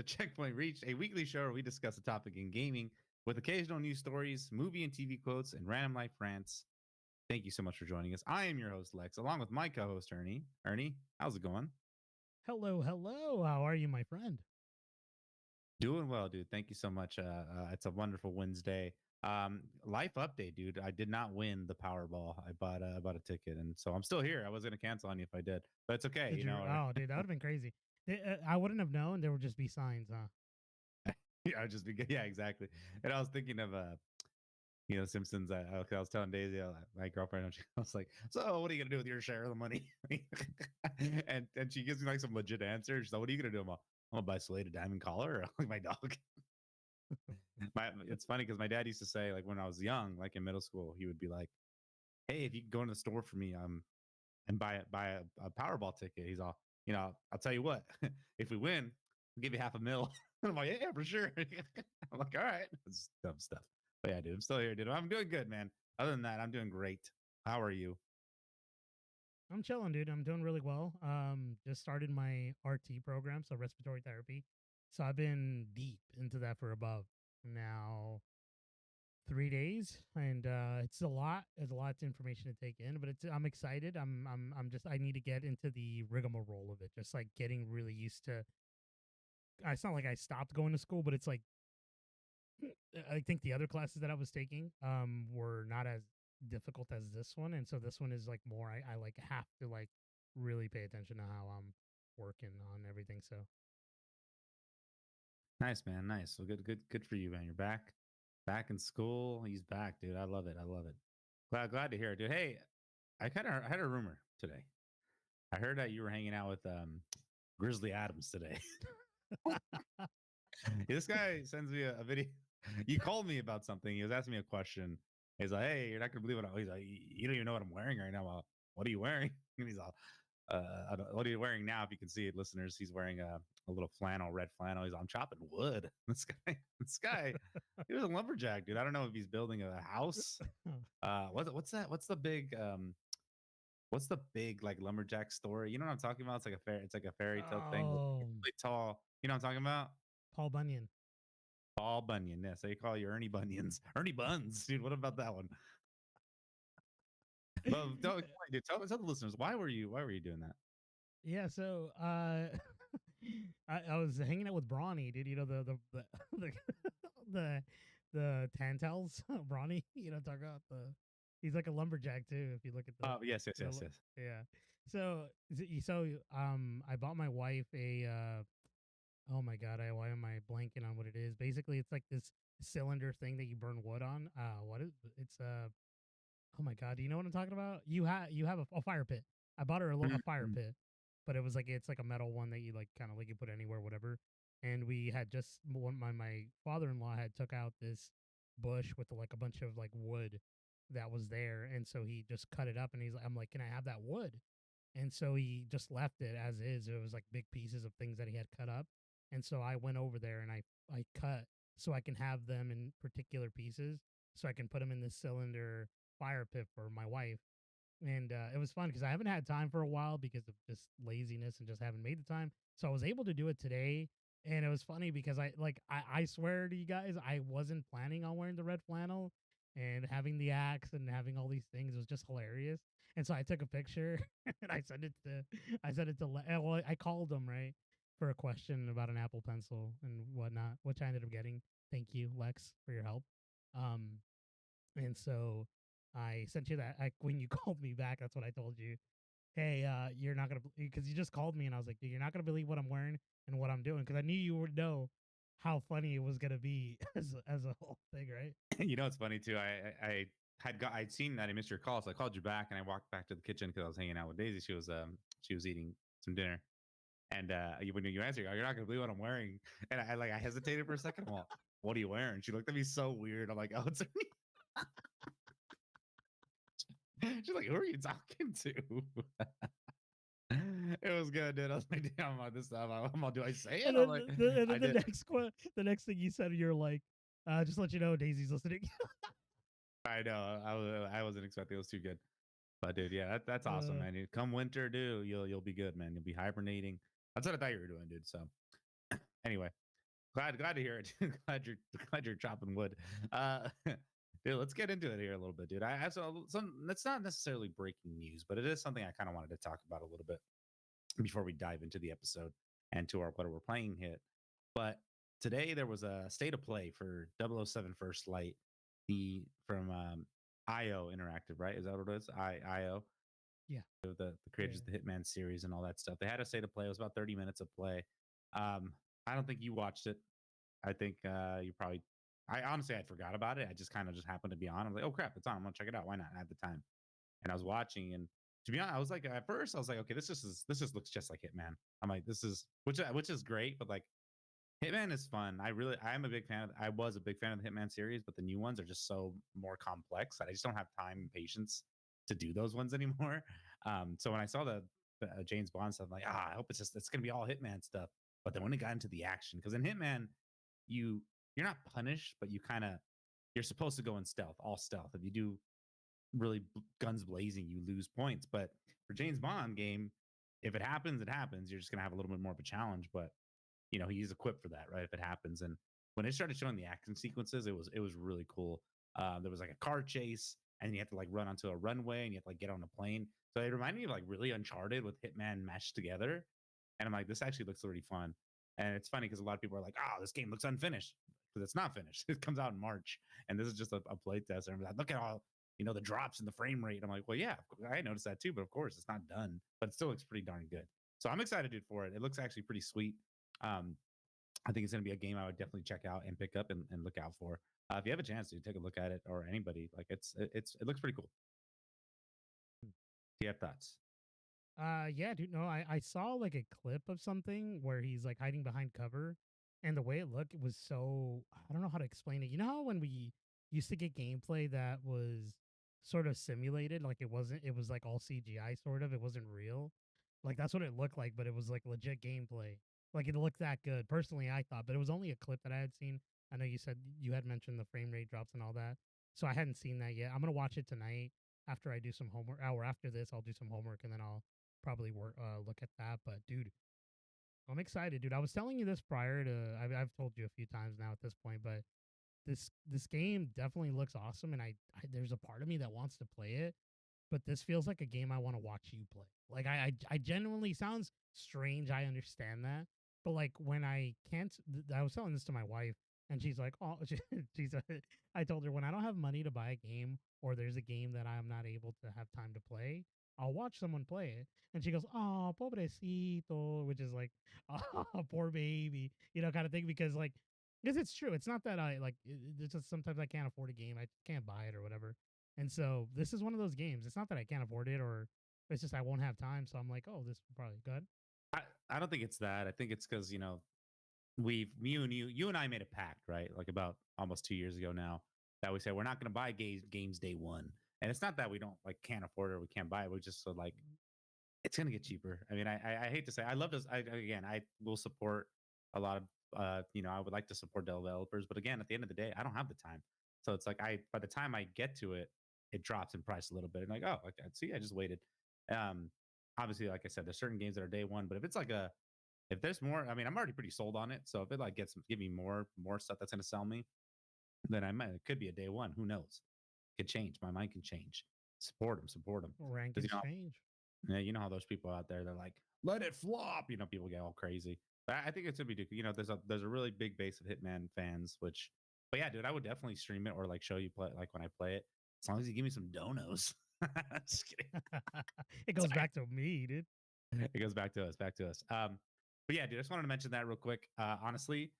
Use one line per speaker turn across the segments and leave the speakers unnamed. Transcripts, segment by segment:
Checkpoint Reached, a weekly show where we discuss a topic in gaming with occasional news stories, movie and TV quotes, and random life rants. Thank you so much for joining us. I am your host, Lex, along with my co host, Ernie. Ernie, how's it going?
Hello, hello. How are you, my friend?
Doing well, dude. Thank you so much. It's a wonderful Wednesday. Life update, dude. I did not win the Powerball. I bought a ticket, and so I'm still here. I was gonna cancel on you if I did, but it's okay.
Did you? Oh, dude, that would have been crazy. I wouldn't have known. There would just be signs, huh?
Yeah, I just be yeah, exactly. And I was thinking of Simpsons. I was telling Daisy, my girlfriend, I was like, "So, what are you gonna do with your share of the money?" and she gives me like some legit answers. She's like, "What are you gonna do?" I'm gonna buy Slade a diamond collar, like my dog. It's funny because my dad used to say, like when I was young, like in middle school, he would be like, "Hey, if you could go into the store for me, and buy a Powerball ticket," he's all, I'll tell you what, if we win, we'll give you half a mil. I'm like, yeah, for sure. I'm like, all right, it's dumb stuff. But yeah, dude, I'm still here, dude. I'm doing good, man. Other than that, I'm doing great. How are you?
I'm chilling, dude. I'm doing really well. Just started my RT program, so respiratory therapy. So I've been deep into that for about now 3 days, and it's a lot. There's a lot of information to take in, but I'm excited. I'm just I need to get into the rigmarole of it, just like getting really used to. It's not like I stopped going to school, but it's like I think the other classes that I was taking were not as difficult as this one, and so this one is like more. I like have to like really pay attention to how I'm working on everything. So
Nice, man. Nice. Well, good for you, man. You're back in school. He's back, dude. I love it. I love it. Glad to hear it, dude. Hey, I had a rumor today. I heard that you were hanging out with Grizzly Adams today. This guy sends me a video. You called me about something. He was asking me a question. He's like, "Hey, you're not gonna believe he's like, you don't even know what I'm wearing right now. Well, what are you wearing?" And he's all, "What are you wearing now?" If you can see it, listeners, he's wearing a little flannel, red flannel. He's, I'm chopping wood. This guy, he was a lumberjack, dude. I don't know if he's building a house. What's that? What's the big like lumberjack story? You know what I'm talking about? It's like a fairy tale thing.
oh,
Really tall. You know what I'm talking about?
Paul Bunyan.
Paul Bunyan. Yes, they call you Ernie Bunions. Ernie Buns, dude. What about that one? But dude, tell the listeners why were you doing that?
Yeah, so I was hanging out with Brawny, dude. You know the the the Tantals, Brawny. You know, talk about the. He's like a lumberjack too. If you look at
Yes, yes,
the
yes, yes.
yeah. So I bought my wife a oh my god, why am I blanking on what it is? Basically, it's like this cylinder thing that you burn wood on. What is it's oh my god, do you know what I'm talking about? You have a fire pit. I bought her a fire
Mhm.
pit, but it was like it's like a metal one that you like kind of like you put anywhere, whatever. And we had just my father in law had took out this bush with like a bunch of like wood that was there, and so he just cut it up, and I'm like, can I have that wood? And so he just left it as is. It was like big pieces of things that he had cut up, and so I went over there and I cut so I can have them in particular pieces, so I can put them in this cylinder fire pit for my wife. And it was fun because I haven't had time for a while because of just laziness and just haven't made the time. So I was able to do it today. And it was funny because I swear to you guys, I wasn't planning on wearing the red flannel and having the axe and having all these things. It was just hilarious. And so I took a picture and I sent it to well, I called him right for a question about an Apple Pencil and whatnot, which I ended up getting. Thank you, Lex, for your help. Um, and so I sent you that when you called me back. That's what I told you. Hey, you're not gonna because you just called me and I was like, dude, you're not gonna believe what I'm wearing and what I'm doing because I knew you would know how funny it was gonna be as a whole thing, right?
You know, it's funny too. I'd seen that I missed your call, so I called you back, and I walked back to the kitchen because I was hanging out with Daisy. She was eating some dinner, and when you answered, you're not gonna believe what I'm wearing, and I hesitated for a second. Well, what are you wearing? She looked at me so weird. I'm like, oh, it's She's like, who are you talking to? It was good, dude. I was like, damn, this time, do I say it?
And
I'm
then
like, I
the
did.
the next thing you said, you're like, just let you know, Daisy's listening.
I know. I wasn't expecting it was too good. But dude, yeah, that's awesome,
uh,
man. Dude, come winter, dude, you'll be good, man. You'll be hibernating. That's what I thought you were doing, dude. So anyway, Glad to hear it. Glad you're chopping wood. Uh, dude, let's get into it here a little bit, dude. I have some. That's not necessarily breaking news, but it is something I kind of wanted to talk about a little bit before we dive into the episode and to our what we're playing hit. But today there was a state of play for 007 First Light, the from IO Interactive, right? Is that what it is? IO,
Yeah,
the
yeah.
creators of the Hitman series and all that stuff. They had a state of play. It was about 30 minutes of play. Um, I don't think you watched it. I think you probably. I honestly I forgot about it. I just kind of just happened to be on. I'm like, oh crap, it's on. I'm gonna check it out. Why not? I had the time, and I was watching, and to be honest, I was like, at first, I was like, okay, this just looks just like Hitman. I'm like, this is which is great, but like Hitman is fun. I'm a big fan of. I was a big fan of the Hitman series, but the new ones are just so more complex that I just don't have time and patience to do those ones anymore. So when I saw the James Bond stuff, I'm like, I hope it's gonna be all Hitman stuff. But then when it got into the action, because in Hitman, you you're not punished, but you're supposed to go in stealth, all stealth. If you do really guns blazing, you lose points. But for James Bond game, if it happens, it happens. You're just gonna have a little bit more of a challenge, but he's equipped for that, right? If it happens. And when it started showing the action sequences, it was really cool. There was like a car chase, and you have to like run onto a runway, and you have to like get on a plane. So it reminded me of like really Uncharted with Hitman meshed together. And I'm like, this actually looks really fun. And it's funny because a lot of people are like, oh, this game looks unfinished because it's not finished. It comes out in March, and this is just a play test. And I'm like, look at all the drops in the frame rate. I'm like, well, yeah, I noticed that too, but of course it's not done, but it still looks pretty darn good. So I'm excited, dude, for it. It looks actually pretty sweet. Um, I think it's going to be a game I would definitely check out and pick up and look out for. If you have a chance to take a look at it, or anybody, like it looks pretty cool. Do you have thoughts?
Yeah, dude. No, I saw like a clip of something where he's like hiding behind cover, and the way it looked, it was so I don't know how to explain it. You know how when we used to get gameplay that was sort of simulated, like it was like all CGI sort of, it wasn't real. Like that's what it looked like, but it was like legit gameplay. Like it looked that good. Personally, I thought, but it was only a clip that I had seen. I know you said you had mentioned the frame rate drops and all that, so I hadn't seen that yet. I'm gonna watch it tonight after I do some homework. Or after this, I'll do some homework and then I'll probably look at that. But dude, I'm excited, dude. I was telling you this prior to I've told you a few times now at this point, but this game definitely looks awesome, and I there's a part of me that wants to play it, but this feels like a game I want to watch you play. Like I genuinely sounds strange. I understand that, but like when I can't, I was telling this to my wife, and she's like, "Oh, she's." I told her when I don't have money to buy a game, or there's a game that I'm not able to have time to play, I'll watch someone play it, and she goes, "Oh, pobrecito," which is like, "Oh, poor baby," kind of thing. Because it's true. It's not that I like. It's just sometimes I can't afford a game. I can't buy it or whatever. And so this is one of those games. It's not that I can't afford it or it's just I won't have time. So I'm like, oh, this will probably good.
I, I don't think it's that. I think it's because you and I made a pact, right? Like about almost 2 years ago now, that we said we're not going to buy games day one. And it's not that we don't like can't afford it or we can't buy it. We just so like it's gonna get cheaper. I mean, I hate to say, I love this. Again, I will support a lot of, I would like to support developers, but again, at the end of the day, I don't have the time. So it's like by the time I get to it, it drops in price a little bit. And like, oh, okay, see, I just waited. Um, Obviously, like I said, there's certain games that are day one, but if it's like if there's more, I mean, I'm already pretty sold on it. So if it like give me more stuff that's gonna sell me, then it could be a day one. Who knows? It could change. My mind can change. Support them, because
Rankings change.
yeah, you know how those people out there, they're like, let it flop. People get all crazy. But I think it's gonna be, there's a really big base of Hitman fans, but yeah, dude, I would definitely stream it or like show you play like when I play it, as long as you give me some donos. Just kidding.
It goes
Sorry.
back to me, dude.
It goes back to us, back to us. But yeah, dude, I just wanted to mention that real quick. Honestly,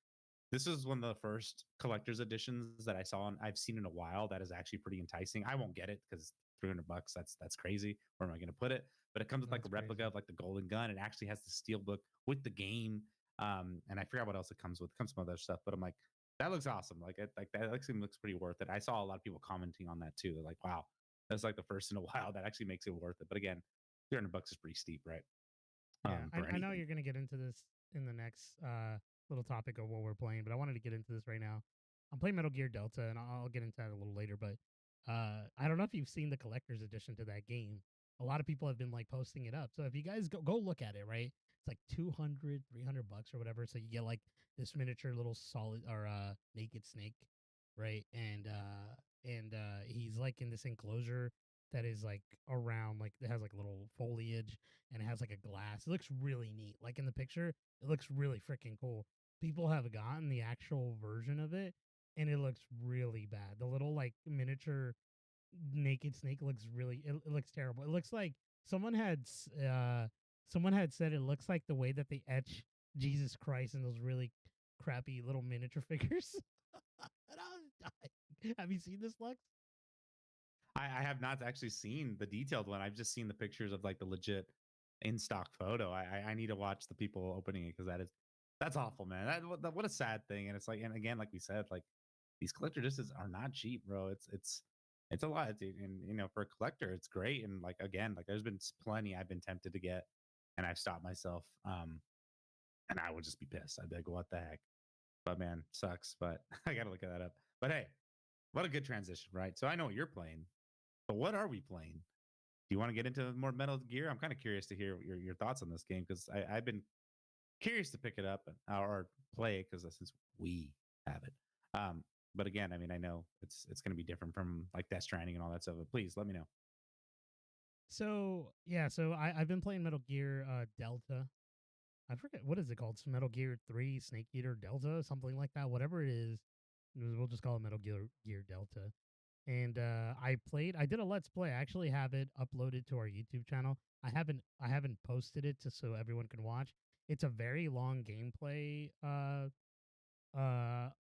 this is one of the first collector's editions that I've seen in a while that is actually pretty enticing. I won't get it because $300, that's crazy. Where am I going to put it? But it comes with like
That's
a replica
crazy.
of like the golden gun. It actually has the steel book with the game. And I forgot what else it comes with. It comes with some other stuff, but I'm like, that looks awesome. Like that actually looks pretty worth it. I saw a lot of people commenting on that too. They're like, wow, that's like the first in a while that actually makes it worth it. But again, $300 is pretty steep, right?
Yeah,
For
I know
anything.
you're gonna get into this in the next little topic of what we're playing, but I wanted to get into this right now. I'm playing Metal Gear Delta, and I'll get into that a little later. But I don't know if you've seen the collector's edition to that game. a lot of people have been like posting it up. So if you guys go look at it, right? It's like 200, $300 or whatever. So you get like this miniature little solid or naked snake, right? And he's like in this enclosure that is like around like it has like little foliage and it has like a glass. It looks really neat. Like in the picture, it looks really freaking cool. People have gotten the actual version of it and it looks really bad. The little like miniature naked snake looks really it looks terrible. It looks like someone had someone had said it looks like the way that they etch Jesus Christ in those really crappy little miniature figures. And I was dying. Have you seen this, Lex?
I have not actually seen the detailed one. I've just seen the pictures of like the legit in stock photo. I need to watch the people opening it because that's awful, man. What a sad thing. And it's like, and again, like we said, like these collector discs are not cheap, bro. It's a lot, dude. And you know, for a collector, it's great. And like again, like there's been plenty I've been tempted to get, and I've stopped myself. And I would just be pissed. I'd be like, what the heck? But man, sucks. But I gotta look that up. But hey, what a good transition, right? So I know what you're playing, but what are we playing? Do you want to get into more Metal Gear? I'm kind of curious to hear your thoughts on this game because I've been curious to pick it up or play it because since we have it. Um, but again, I mean, I know it's going to be different from like Death Stranding and all that stuff. But please let me know.
So yeah, so I've been playing Metal Gear Delta. I forget what is it called. It's Metal Gear 3 Snake Eater Delta, something like that. Whatever it is, we'll just call it Gear Delta. And I did a let's play. I actually have it uploaded to our YouTube channel. I haven't posted it to so everyone can watch. It's a very long gameplay uh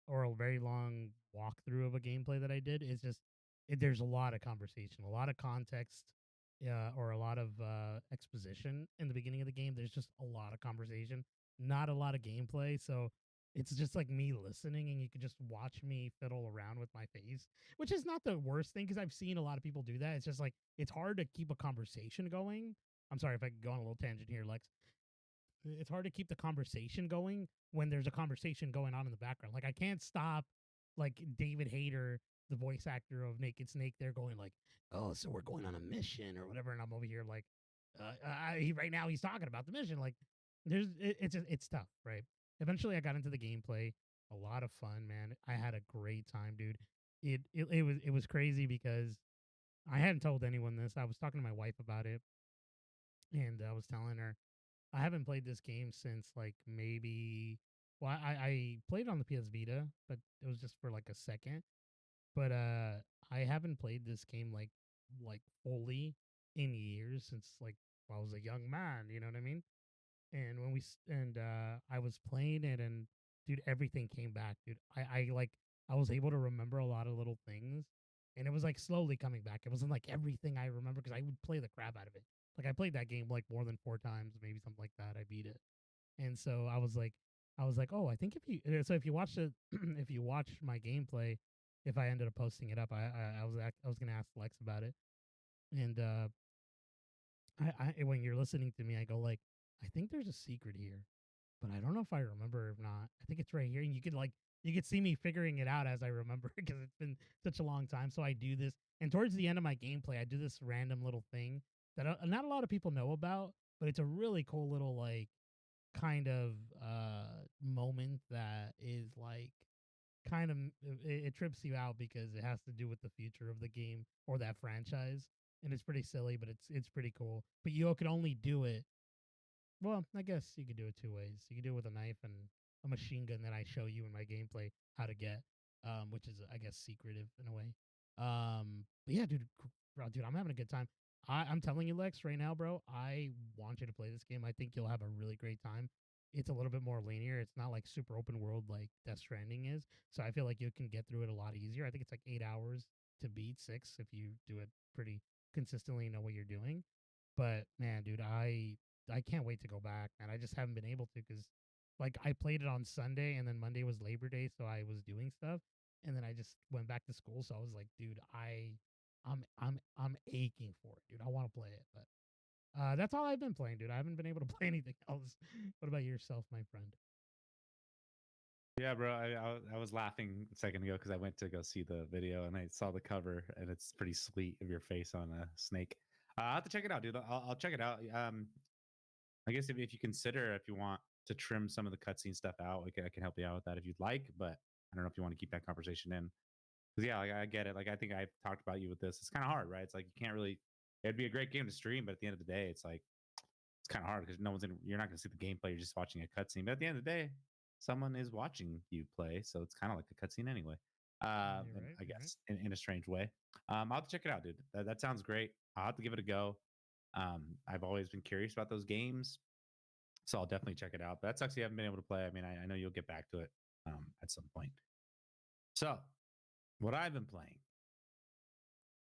or a very long walkthrough of a gameplay that I did. It's just there's a lot of conversation, a lot of context, or a lot of exposition in the beginning of the game. There's just a lot of conversation, not a lot of gameplay. So it's just like me listening, and you can just watch me fiddle around with my face, which is not the worst thing because I've seen a lot of people do that. It's just like it's hard to keep a conversation going. I'm sorry if I could go on a little tangent here, Lex. It's hard to keep the conversation going when there's a conversation going on in the background. Like I can't stop like David Hayter, the voice actor of Naked Snake, there going like, "Oh, so we're going on a mission or whatever," and I'm over here like, right now he's talking about the mission. Like, it's tough, right? Eventually, I got into the gameplay. A lot of fun, man. I had a great time, dude. It was crazy because I hadn't told anyone this. I was talking to my wife about it, and I was telling her I haven't played this game since like maybe. Well, I played it on the PS Vita, but it was just for like a second. But I haven't played this game like fully in years since like I was a young man. You know what I mean? And I was playing it, and dude, everything came back, dude. I was able to remember a lot of little things, and it was like slowly coming back. It wasn't like everything I remember because I would play the crap out of it. Like I played that game like more than 4 times, maybe something like that. I beat it, and so I was like, oh, I think if you watch it, if you watch my gameplay, if I ended up posting it up, I was gonna ask Lex about it, and when you're listening to me, I go like, I think there's a secret here, but I don't know if I remember or not. I think it's right here, and you could see me figuring it out as I remember because it's been such a long time. So I do this, and towards the end of my gameplay, I do this random little thing that not a lot of people know about, but it's a really cool little like kind of moment that is like kind of it trips you out because it has to do with the future of the game or that franchise, and it's pretty silly, but it's pretty cool. But you can only do it, well, I guess you could do it two ways. You can do it with a knife and a machine gun that I show you in my gameplay how to get, which is I guess secretive in a way. But yeah, dude, bro, dude, I'm having a good time. I'm telling you, Lex, right now, bro. I want you to play this game. I think you'll have a really great time. It's a little bit more linear. It's not like super open world like Death Stranding is. So I feel like you can get through it a lot easier. I think it's like 8 hours to beat 6 if you do it pretty consistently and know what you're doing. But man, dude, I can't wait to go back, and I just haven't been able to because, like, I played it on Sunday, and then Monday was Labor Day, so I was doing stuff, and then I just went back to school. So I was like, dude, I'm aching for it, dude. I want to play it, but that's all I've been playing, dude. I haven't been able to play anything else. What about yourself, my friend?
Yeah, bro. I was laughing a second ago because I went to go see the video and I saw the cover and it's pretty sweet of your face on a snake. I'll have to check it out, dude. I'll check it out. I guess if you consider if you want to trim some of the cutscene stuff out, I can help you out with that if you'd like. But I don't know if you want to keep that conversation in. Because yeah, like, I get it. Like I think I've talked about you with this. It's kind of hard, right? It's like you can't really. It'd be a great game to stream, but at the end of the day, it's like it's kind of hard because no one's in. You're not going to see the gameplay. You're just watching a cutscene. But at the end of the day, someone is watching you play, so it's kind of like a cutscene anyway.
You're
And
right.
I
You're right.
guess in a strange way. I'll have to check it out, dude. That sounds great. I'll have to give it a go. I've always been curious about those games, so I'll definitely check it out. But that sucks you haven't been able to play. I mean, I know you'll get back to it at some point. So, what I've been playing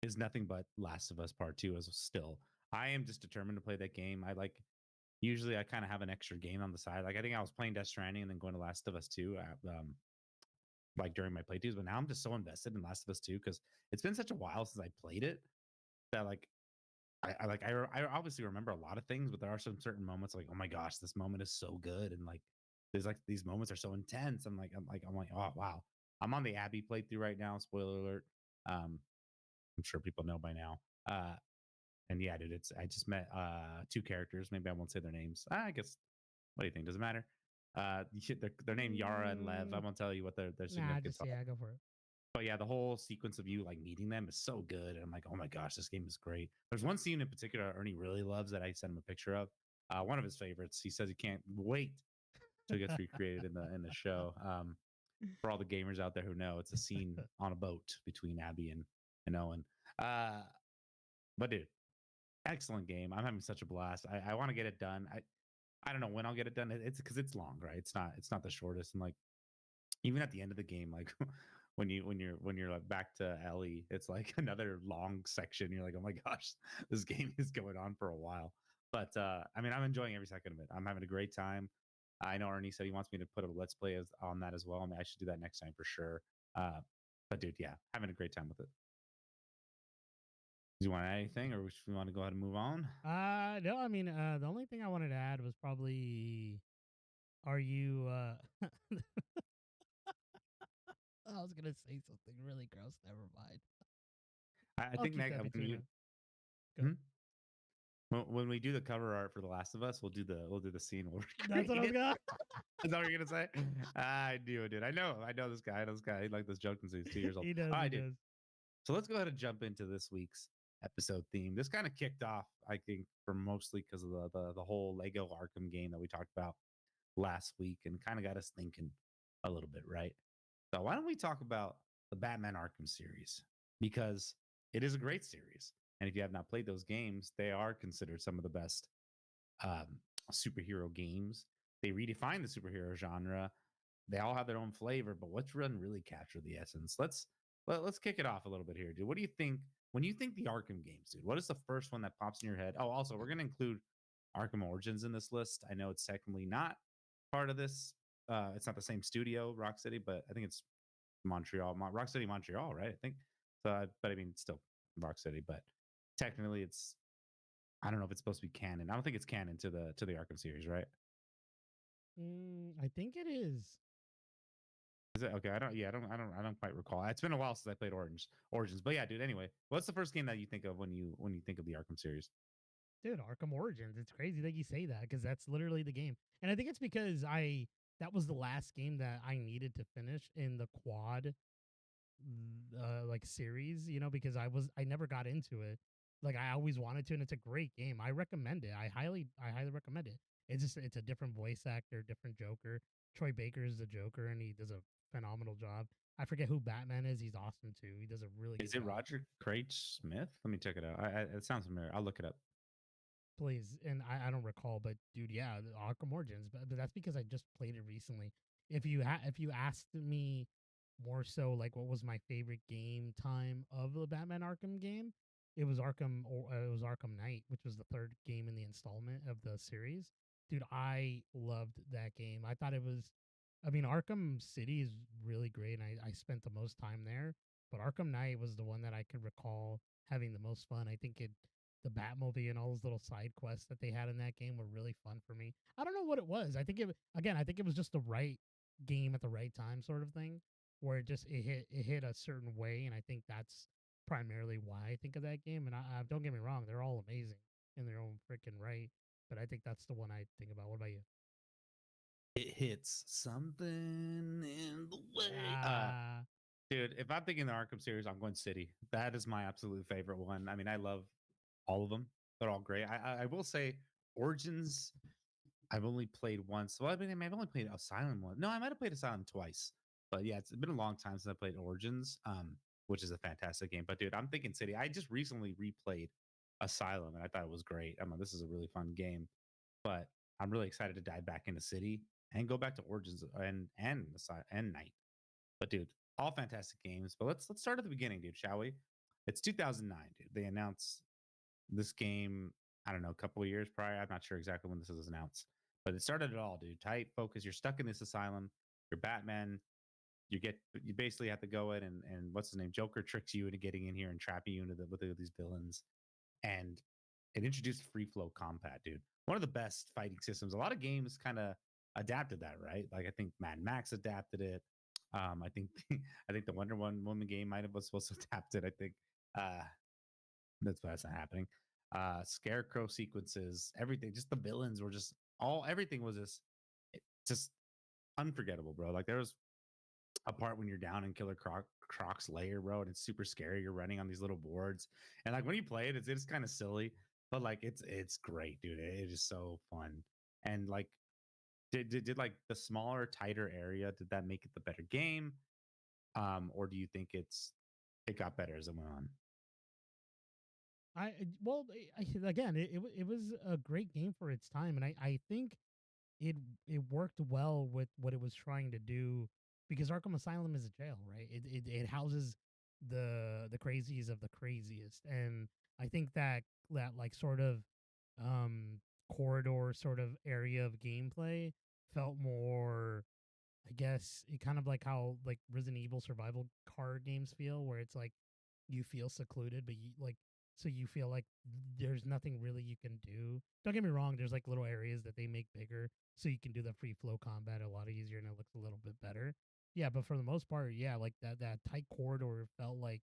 is nothing but Last of Us Part 2 as still. I am just determined to play that game. I like usually I kind of have an extra game on the side. Like I think I was playing Death Stranding and then going to Last of Us 2 like during my playthroughs, but now I'm just so invested in Last of Us 2 because it's been such a while since I played it that like I obviously remember a lot of things, but there are some certain moments like, oh my gosh, this moment is so good, and like there's like these moments are so intense. I'm like, oh wow. I'm on the Abby playthrough right now. Spoiler alert. I'm sure people know by now. And yeah, dude, it's I just met two characters. Maybe I won't say their names. I guess what do you think? Does it matter? They're named Yara and Lev. I
Mm,
won't tell you what their
nah,
significance
just
are.
yeah, go for it.
But yeah, the whole sequence of you like meeting them is so good. And I'm like, oh my gosh, this game is great. There's one scene in particular Ernie really loves that I sent him a picture of. One of his favorites. He says he can't wait till it gets recreated in the show. For all the gamers out there who know, it's a scene on a boat between Abby and Owen. Uh, but dude, excellent game. I'm having such a blast. I want to get it done. I don't know when I'll get it done. It's because it's long, right? It's not the shortest. And like even at the end of the game, like when you're like back to Ellie, it's like another long section. You're like, oh my gosh, this game is going on for a while. But I mean, I'm enjoying every second of it. I'm having a great time. I know Ernie said he wants me to put a let's play on that as well. I mean, I should do that next time for sure. But dude, yeah, having a great time with it. Do you want to add anything, or we want to go ahead and move on?
No, I mean, the only thing I wanted to add was probably, are you? I was gonna say something really gross. Never mind.
I
I'll
think
keep that
when
between
you
us. Go
hmm?
ahead.
When we do the cover art for The Last of Us, we'll do the scene where we
That's what I
create
was
it.
gonna.
Is that what you're gonna say? I knew it, dude. I know this guy. I know this guy. He liked this joke since he was 2 years old.
He does.
All
He
right, dude.
does.
So let's go ahead and jump into this week's episode theme. This kind of kicked off, I think, for mostly because of the whole Lego Arkham game that we talked about last week, and kind of got us thinking a little bit, right? So why don't we talk about the Batman Arkham series? Because it is a great series. And if you have not played those games, they are considered some of the best um, superhero games. They redefine the superhero genre. They all have their own flavor, but which one really captured the essence? Let's kick it off a little bit here, dude. What do you think when you think the Arkham games, dude? What is the first one that pops in your head? Oh, also, we're gonna include Arkham Origins in this list. I know it's technically not part of this. It's not the same studio, Rocksteady, but I think it's Montreal, Rocksteady, Montreal, right? I think so. But I mean, it's still Rocksteady, but technically, it's I don't know if it's supposed to be canon. I don't think it's canon to the Arkham series, right?
I think it is.
Is it okay? I don't. Yeah, I don't quite recall. It's been a while since I played Origins, but yeah, dude. Anyway, what's the first game that you think of when you think of the Arkham series?
Dude, Arkham Origins. It's crazy that you say that because that's literally the game. And I think it's because that was the last game that I needed to finish in the quad like series, because I never got into it. Like I always wanted to, and it's a great game. I recommend it. I highly recommend it. It's a different voice actor, different Joker. Troy Baker is the Joker, and he does a phenomenal job. I forget who Batman is. He's awesome too. He does a really good
Is it
job.
Roger Craig Smith? Let me check it out. It sounds familiar. I'll look it up.
Please, and I don't recall, but dude, yeah, the Arkham Origins, but that's because I just played it recently. If you asked me more so like what was my favorite game time of the Batman Arkham game, it was Arkham Knight, which was the third game in the installment of the series. Dude, I loved that game. I thought it was, I mean, Arkham City is really great, and I spent the most time there. But Arkham Knight was the one that I could recall having the most fun. I think the Batmobile and all those little side quests that they had in that game were really fun for me. I don't know what it was. I think it was just the right game at the right time sort of thing where it hit a certain way, and I think that's primarily why I think of that game. And I don't get me wrong, they're all amazing in their own freaking right. But I think that's the one I think about. What about you?
It hits something in the way.
Ah,
Dude, if I'm thinking the Arkham series, I'm going City. That is my absolute favorite one. I mean, I love all of them. They're all great. I will say Origins, I've only played once. Well, I mean, I've only played Asylum once. No, I might have played Asylum twice. But yeah, it's been a long time since I played Origins, which is a fantastic game. But dude, I'm thinking City. I just recently replayed Asylum, and I thought it was great. I mean, this is a really fun game. But I'm really excited to dive back into City and go back to Origins and Night. But dude, all fantastic games. But let's start at the beginning, dude, shall we? It's 2009, dude. They announced this game. I don't know, a couple of years prior. I'm not sure exactly when this was announced, but it started it all, dude. Tight focus. You're stuck in this asylum. You're Batman. You basically have to go in and what's his name? Joker tricks you into getting in here and trapping you into with these villains. And it introduced free flow combat, dude. One of the best fighting systems. A lot of games kind of adapted that, right? Like I think Mad Max adapted it. I think I think the Woman game might have was supposed to adapt it. I think uh, that's not happening. Scarecrow sequences, everything, just the villains were just everything was just unforgettable, bro. Like there was a part when you're down in Croc's lair, bro, and it's super scary. You're running on these little boards, and like when you play it, it's kind of silly, but like it's great, dude. It is so fun, and like did like the smaller, tighter area, did that make it the better game, or do you think it got better as it went on?
well, again, it was a great game for its time, and I think it it worked well with what it was trying to do because Arkham Asylum is a jail, right? It houses the craziest of the craziest, and I think that like sort of um corridor sort of area of gameplay felt more, I guess, it kind of like how like Resident Evil survival car games feel, where it's like you feel secluded, but you like so you feel like there's nothing really you can do. Don't get me wrong, there's like little areas that they make bigger so you can do the free flow combat a lot easier and it looks a little bit better. Yeah, but for the most part, yeah, like that tight corridor felt like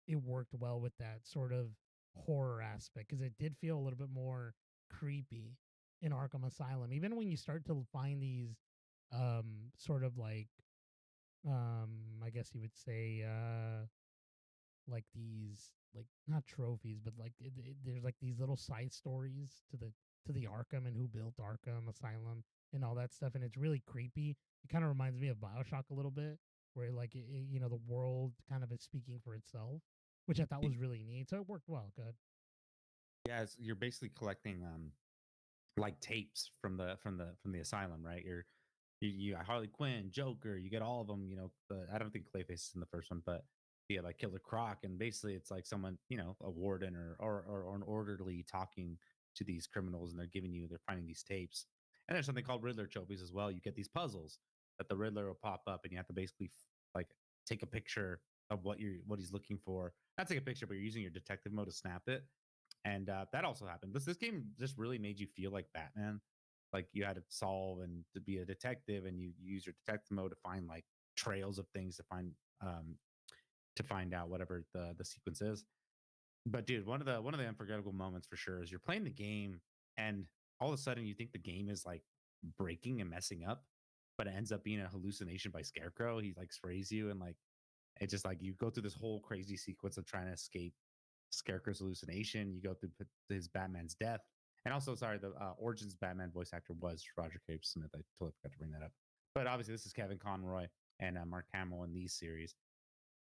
it worked well with that sort of horror aspect because it did feel a little bit more creepy in Arkham Asylum. Even when you start to find these sort of like I guess you would say like these like not trophies but like there's like these little side stories to the Arkham and who built Arkham Asylum and all that stuff, and it's really creepy. It kind of reminds me of BioShock a little bit, where like you know, the world kind of is speaking for itself, which I thought was really neat, so it worked well. Good.
Yeah, you're basically collecting like tapes from the asylum, right? You got Harley Quinn, Joker, you get all of them. You know, I don't think Clayface is in the first one, but yeah, like Killer Croc, and basically it's like someone, you know, a warden or an orderly talking to these criminals, and they're finding these tapes. And there's something called Riddler trophies as well. You get these puzzles that the Riddler will pop up, and you have to basically like take a picture of what he's looking for. Not take a picture, but you're using your detective mode to snap it, and that also happened. This game just really made you feel like Batman, like you had to solve and to be a detective, and you use your detective mode to find like trails of things um, to find out whatever the sequence is. But dude, one of the unforgettable moments for sure is you're playing the game, and all of a sudden you think the game is like breaking and messing up, but it ends up being a hallucination by Scarecrow. He like sprays you, and like it just like you go through this whole crazy sequence of trying to escape Scarecrow's hallucination. You go through his Batman's death, and also, sorry, the Origins Batman voice actor was Roger K. Smith. I totally forgot to bring that up. But obviously, this is Kevin Conroy and Mark Hamill in these series.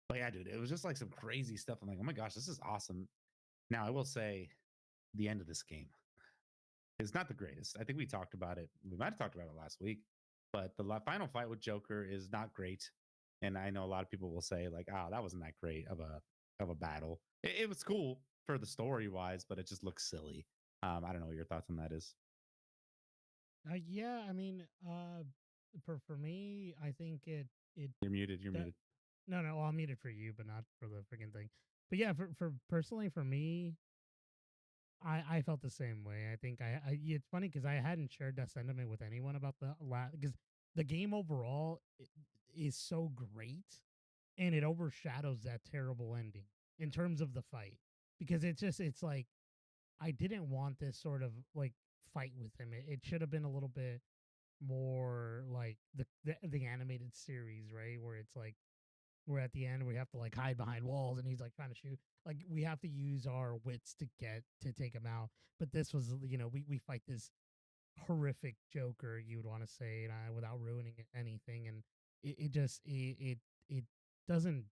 But yeah, dude, it was just like some crazy stuff. I'm like, oh my gosh, this is awesome. Now, I will say, the end of this game is not the greatest. I think we talked about it. We might have talked about it last week, but the final fight with Joker is not great. And I know a lot of people will say like, "Oh, that wasn't that great of a battle. It was cool for the story wise, but it just looks silly." I don't know what your thoughts on that is.
Yeah, I mean, for me, I think it
You're muted. You're
that
muted.
no no, well, I'll mute it for you, but not for the freaking thing. But yeah, for personally for me, I felt the same way. I think it's funny because I hadn't shared that sentiment with anyone about the because the game overall is so great and it overshadows that terrible ending. in terms of the fight, because it's like I didn't want this sort of like fight with him. It should have been a little bit more like the animated series, right? Where it's like we're at the end, we have to like hide behind walls, and he's like trying to shoot. Like we have to use our wits to get to take him out. But this was, we fight this horrific Joker, you would want to say, and without ruining anything, and it just it doesn't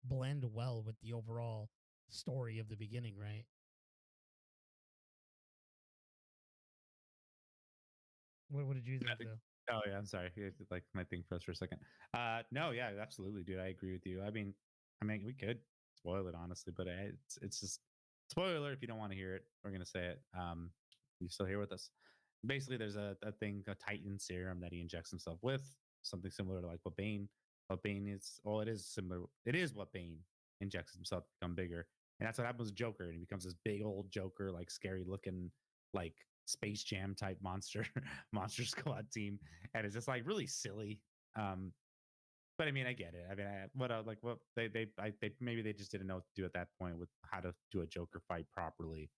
blend well with the overall story of the beginning, right? What did you
I
think
think-
though?
Oh yeah, I'm sorry. Like my thing froze for a second. No, yeah, absolutely, dude. I agree with you. I mean, we could spoil it honestly, but it's just spoiler if you don't want to hear it. We're gonna say it. You still here with us? Basically, there's a thing, a Titan serum that he injects himself with, something similar to like what Bane. What Bane is, well, it is similar. It is what Bane injects himself to become bigger, and that's what happens with Joker, and he becomes this big old Joker, like scary looking, like Space Jam type monster, monster squad team, and it's just like really silly. Um, but I mean, I get it. I mean, what they maybe they just didn't know what to do at that point with how to do a Joker fight properly.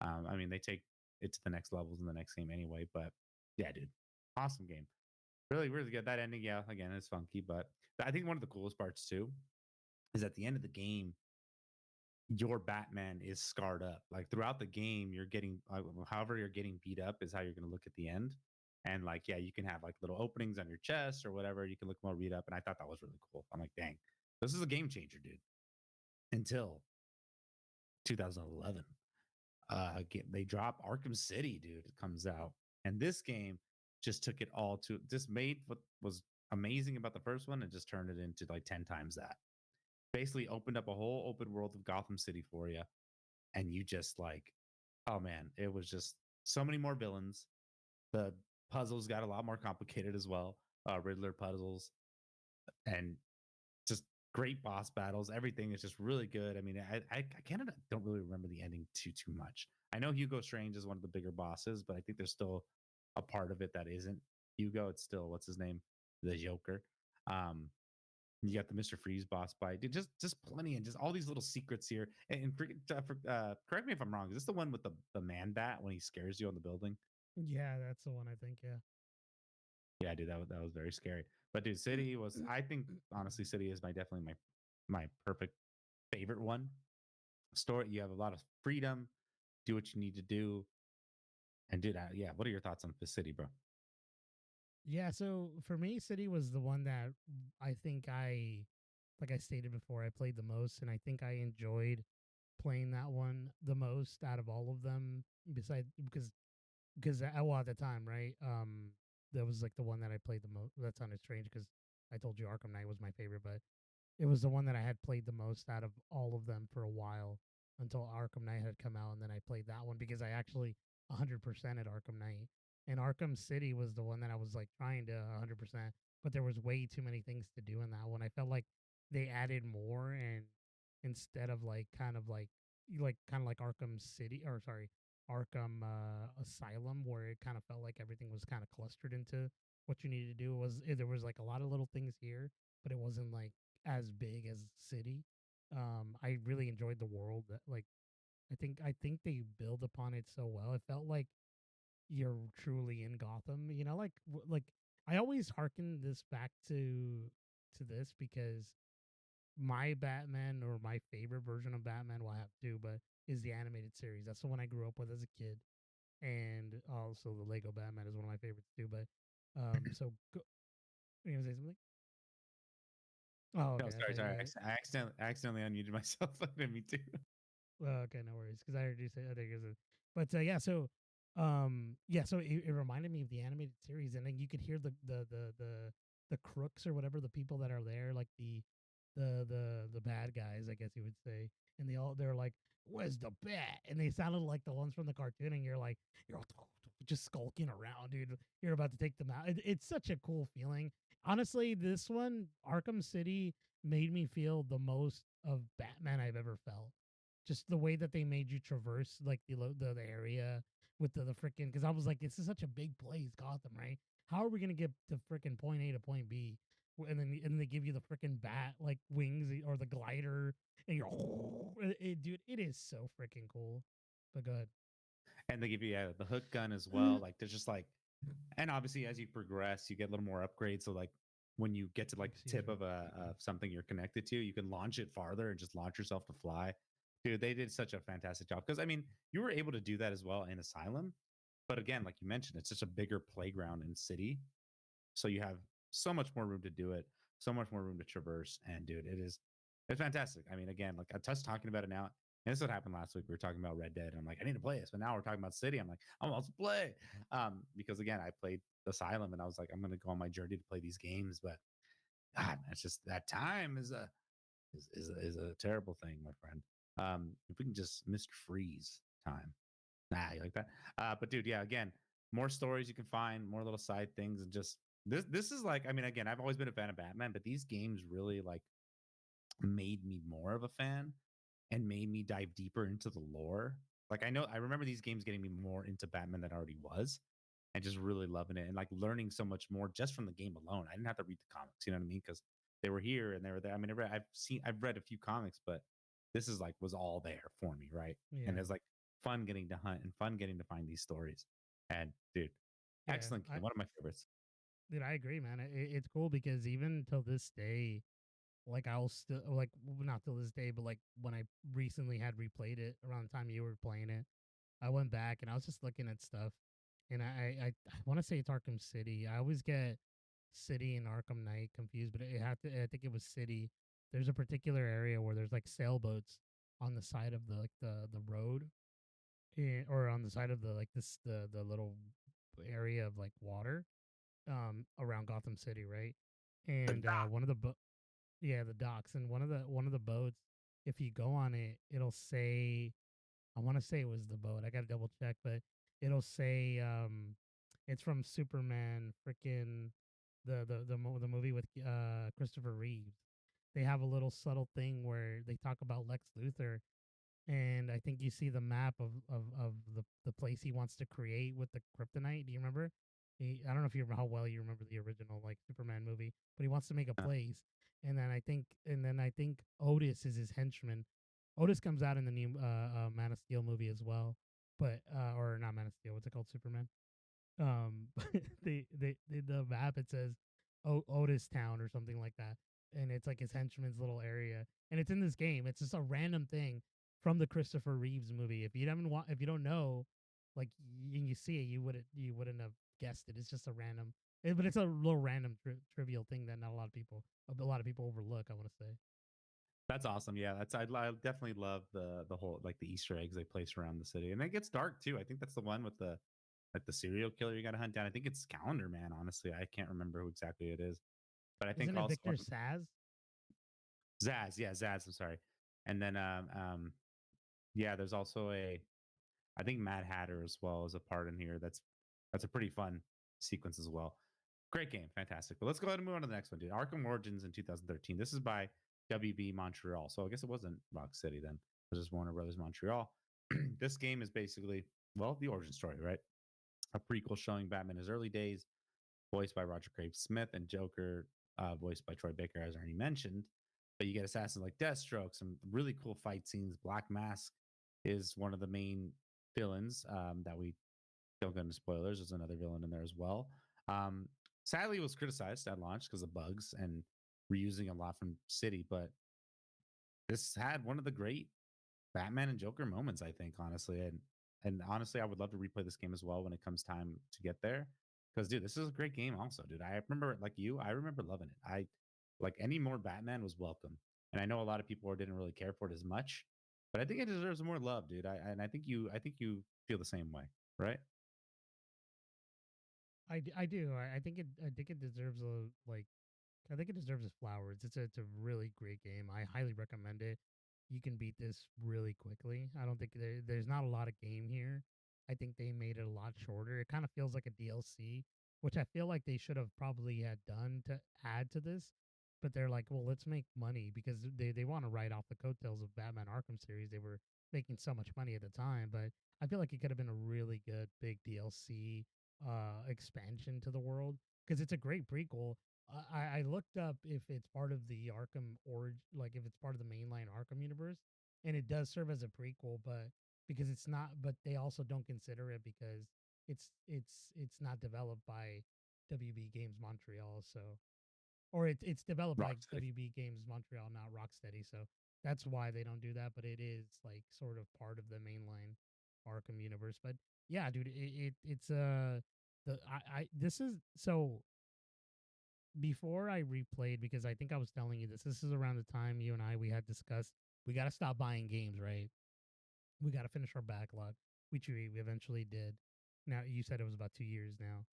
I mean, they take it to the next levels in the next game anyway. But yeah, dude, awesome game. Really, really good. That ending, yeah, again, it's funky, but I think one of the coolest parts too is at the end of the game, your Batman is scarred up. Like throughout the game, you're getting, however, you're getting beat up is how you're going to look at the end. And like, yeah, you can have like little openings on your chest or whatever. You can look more beat up. And I thought that was really cool. I'm like, dang, this is a game changer, dude. Until 2011, they drop Arkham City, dude. It comes out, and this game just took it all to just made what was amazing about the first one and just turned it into like 10 times that. Basically, opened up a whole open world of Gotham City for you, and you just like, oh man, it was just so many more villains. The puzzles got a lot more complicated as well. Riddler puzzles and just great boss battles. Everything is just really good. I mean, I kind of don't really remember the ending too much. I know Hugo Strange is one of the bigger bosses, but I think there's still a part of it that isn't Hugo. It's still what's his name, the Joker. Um, you got the Mr. Freeze boss fight. Dude, just plenty and just all these little secrets here. Correct me if I'm wrong. Is this the one with the man bat when he scares you on the building?
Yeah, that's the one I think. Yeah.
Yeah, dude, that was very scary. But dude, City was, I think honestly, City is definitely my perfect favorite one. Story, you have a lot of freedom, do what you need to do, and dude, yeah. What are your thoughts on the City, bro?
Yeah, so for me, City was the one that I think like I stated before, I played the most, and I think I enjoyed playing that one the most out of all of them. Besides, well, at the time, right? That was like the one that I played the most. That sounded strange because I told you Arkham Knight was my favorite, but it was the one that I had played the most out of all of them for a while until Arkham Knight had come out, and then I played that one because I actually 100% at Arkham Knight. And Arkham City was the one that I was like trying to 100%, but there was way too many things to do in that one. I felt like they added more, and instead of like kind of like Arkham City, or sorry, Arkham Asylum, where it kind of felt like everything was kind of clustered into what you needed to do. There was like a lot of little things here, but it wasn't like as big as City. I really enjoyed the world. Like I think they build upon it so well. It felt like you're truly in Gotham. Like I always harken this back to this because my Batman, or my favorite version of Batman, well, I have two, but is the animated series. That's the one I grew up with as a kid, and also the Lego Batman is one of my favorites too. But so you gonna say something? Oh,
No,
okay,
sorry,
okay,
sorry.
yeah.
I accidentally unmuted myself. Me too.
Okay, no worries, because I heard you say I think it was, but yeah, so yeah, so it reminded me of the animated series, and then you could hear the crooks or whatever, the people that are there, like the bad guys, I guess you would say, and they're like, "Where's the bat?" And they sounded like the ones from the cartoon, and you're just skulking around, dude. You're about to take them out. It's such a cool feeling. Honestly, this one, Arkham City, made me feel the most of Batman I've ever felt. Just the way that they made you traverse like the area with the freaking, because I was like, this is such a big place, Gotham, right? How are we gonna get to freaking point A to point B? and then they give you the freaking bat like wings or the glider, and you're dude, it is so freaking cool. But go ahead.
And they give you the hook gun as well. Like there's just like, and obviously as you progress, you get a little more upgrades. So like when you get to like the
Excuse
tip
me.
of something you're connected to, you can launch it farther and just launch yourself to fly. Dude, they did such a fantastic job because I mean, you were able to do that as well in Asylum, but again, like you mentioned, it's just a bigger playground in City, so you have so much more room to do it, so much more room to traverse. And dude, it's fantastic. I mean, again, like I just talking about it now. And this is what happened last week. We were talking about Red Dead. And I'm like, I need to play this. But now we're talking about City. I'm like, I want to play. Because again, I played Asylum and I was like, I'm gonna go on my journey to play these games. But God, that's just that time is a terrible thing, my friend. If we can just Mr. Freeze time. Nah, you like that? But dude, yeah, again, more stories you can find, more little side things, and just this is like, I mean, again, I've always been a fan of Batman, but these games really like made me more of a fan and made me dive deeper into the lore. Like I remember these games getting me more into Batman than I already was, and just really loving it and like learning so much more just from the game alone. I didn't have to read the comics, you know what I mean? Because they were here and they were there. I mean, I've read a few comics, but this is like was all there for me, right? And
Yeah,
it's like fun getting to hunt and fun getting to find these stories. And dude,
yeah.
excellent game, one of my favorites.
Dude, I agree, man. It's cool because even till this day, like I'll still like not till this day, but like when I recently had replayed it around the time you were playing it, I went back and I was just looking at stuff, and I want to say it's Arkham City. I always get City and Arkham Knight confused, but it had to. I think it was City. There's a particular area where there's like sailboats on the side of the like the road, or on the side of the like this the little area of like water around Gotham City, right?
The
And
doc.
one of the yeah, the docks, and one of the boats, if you go on it, it'll say, I want to say it was the boat. I got to double check, but it'll say it's from Superman freaking the movie with Christopher Reeves. They have a little subtle thing where they talk about Lex Luthor, and I think you see the map of the place he wants to create with the kryptonite. Do you remember? I don't know if you remember how well you remember the original like Superman movie, but he wants to make a place, and then I think Otis is his henchman. Otis comes out in the new Man of Steel movie as well, but or not Man of Steel. What's it called? Superman. The map, it says Otis Town or something like that, and it's like his henchman's little area, and it's in this game. It's just a random thing from the Christopher Reeves movie. If you don't know, like and you see it, you wouldn't have guessed it. It's just a random, but it's a little random trivial thing that not a lot of people overlook. I want to say.
That's awesome. Yeah, I definitely love the whole like the Easter eggs they place around the city, and it gets dark too. I think that's the one with the like the serial killer you got to hunt down. I think it's Calendar Man. Honestly, I can't remember who exactly it is, but I think
Isn't it
also
Victor Saz?
Zaz. Yeah, Zaz. I'm sorry. And then yeah, there's also a I think Mad Hatter as well is a part in here. That's a pretty fun sequence as well. Great game, fantastic. But let's go ahead and move on to the next one, dude. Arkham Origins in 2013. This is by WB Montreal. So I guess it wasn't Rock City then. It was just Warner Brothers Montreal. This game is basically, well, the origin story, right? A prequel showing Batman in his early days, voiced by Roger Craig Smith, and Joker, voiced by Troy Baker, as I already mentioned. But you get assassins like Deathstroke, some really cool fight scenes. Black Mask is one of the main villains that we don't go into spoilers. There's another villain in there as well. Um, Sadly, it was criticized at launch because of bugs and reusing a lot from City, but this had one of the great Batman and Joker moments, I think, honestly. And honestly, I would love to replay this game as well when it comes time to get there. Because dude, this is a great game also, dude. I remember like you, I remember loving it. I like any more Batman was welcome. And I know a lot of people didn't really care for it as much, but I think it deserves more love, dude. And I think you feel the same way, right?
I do. I think it deserves a like I think it deserves its flowers. It's a really great game. I highly recommend it. You can beat this really quickly. I don't think there's not a lot of game here. I think they made it a lot shorter. It kind of feels like a DLC, which I feel like they should have probably had done to add to this. But they're like, well, let's make money because they want to write off the coattails of Batman Arkham series. They were making so much money at the time, but I feel like it could have been a really good big DLC expansion to the world because it's a great prequel. I looked up if it's part of the Arkham origin, like if it's part of the mainline Arkham universe, and it does serve as a prequel, but because it's not, but they also don't consider it because it's not developed by WB Games Montreal, so or it's developed by
Rocksteady.
WB Games Montreal, not Rocksteady, so that's why they don't do that. But it is like sort of part of the mainline Arkham universe. But yeah, dude, it's the I this is so before I replayed because I think I was telling you this. This is around the time you and we had discussed we got to stop buying games, right? We got to finish our backlog, which we eventually did. Now you said it was about 2 years now,